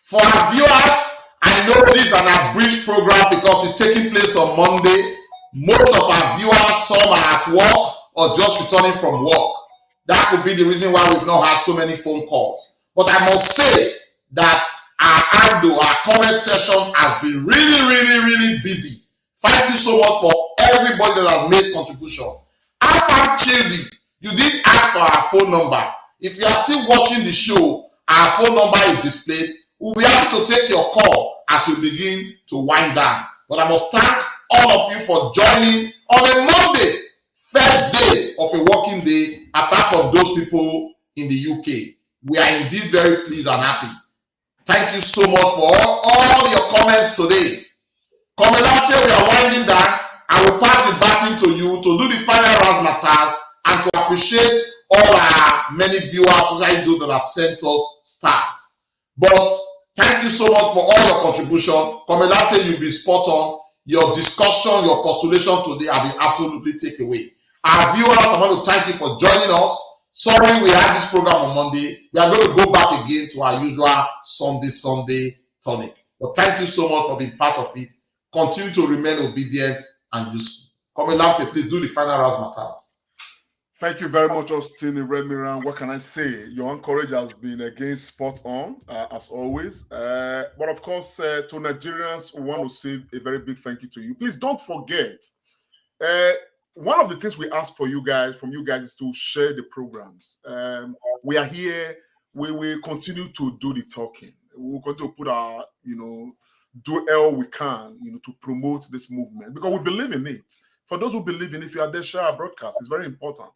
For our viewers, I know this is an abridged program because it's taking place on Monday. Most of our viewers, some are at work or just returning from work. That could be the reason why we've not had so many phone calls. But I must say that our comment section has been really busy. Thank you so much for everybody that has made contribution. Afam Childi, you did ask for our phone number. If you are still watching the show, our phone number is displayed. We'll be happy to take your call as we begin to wind down. But I must thank all of you for joining on a Monday, first day of a working day, apart from those people in the UK. We are indeed very pleased and happy. Thank you so much for all your comments today. Commentary, we are winding down. I will pass the baton to you to do the final razzmatazz and to appreciate all our many viewers that have sent us stars. But thank you so much for all your contribution. Commentary, you'll be spot on. Your discussion, your postulation today have been absolutely taken away. Our viewers, I want to thank you for joining us. Sorry we had this program on Monday. We are going to go back again to our usual Sunday tonic. But thank you so much for being part of it. Continue to remain obedient and useful. Commentary, please do the final razzmatazz. Thank you very much, Austin Remiran. What can I say? Your encourage has been again spot on, as always. But of course, to Nigerians, we want to say a very big thank you to you. Please don't forget, one of the things we ask from you guys is to share the programs. We are here. We will continue to do the talking. We will continue to put our, do all we can, to promote this movement because we believe in it. For those who believe in it, if you are there, share our broadcast. It's very important.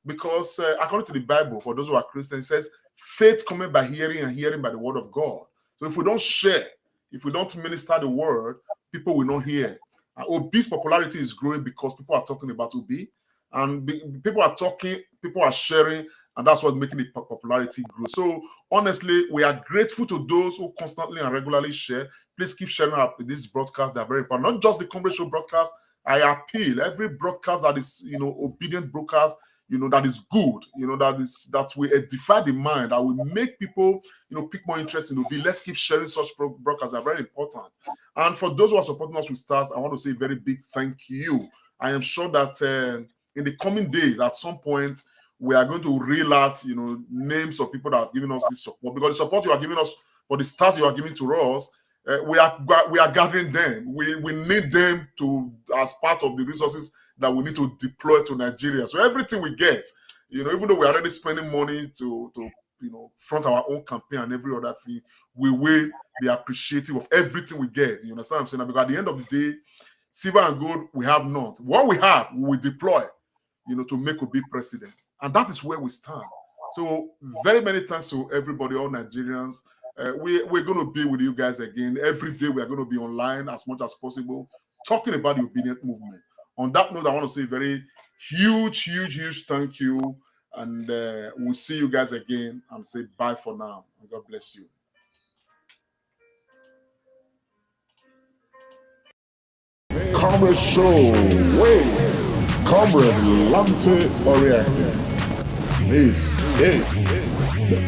Because according to the Bible, for those who are Christians, it says, faith coming by hearing and hearing by the word of God. So if we don't share, if we don't minister the word, people will not hear. Obi's popularity is growing because people are talking about Obi. And people are talking, people are sharing, and that's what's making the popularity grow. So honestly, we are grateful to those who constantly and regularly share. Please keep sharing up these broadcasts. They are very important. Not just the commercial broadcast. I appeal every broadcast that is, obedient broadcast, that is good, that will edify the mind, that will make people, pick more interest in Obi. Let's keep sharing such broadcasts. They are very important. And for those who are supporting us with stars, I want to say a very big thank you. I am sure that in the coming days, at some point, we are going to reel out, names of people that have given us this support. Because the support you are giving us, for the stars you are giving to us, we are gathering them. We need them as part of the resources that we need to deploy to Nigeria. So everything we get, even though we're already spending money to front our own campaign and every other thing, we will be appreciative of everything we get. You understand what I'm saying? Because at the end of the day, silver and gold we have not. What we have, we will deploy, to make Obi president. And that is where we stand. So very many thanks to everybody, all Nigerians. We're going to be with you guys again. Every day we are going to be online as much as possible, talking about the obedient movement. On that note, I want to say a very huge thank you. And we'll see you guys again and say bye for now. God bless you. Comrade Show, Comrade Lante Oriente. This is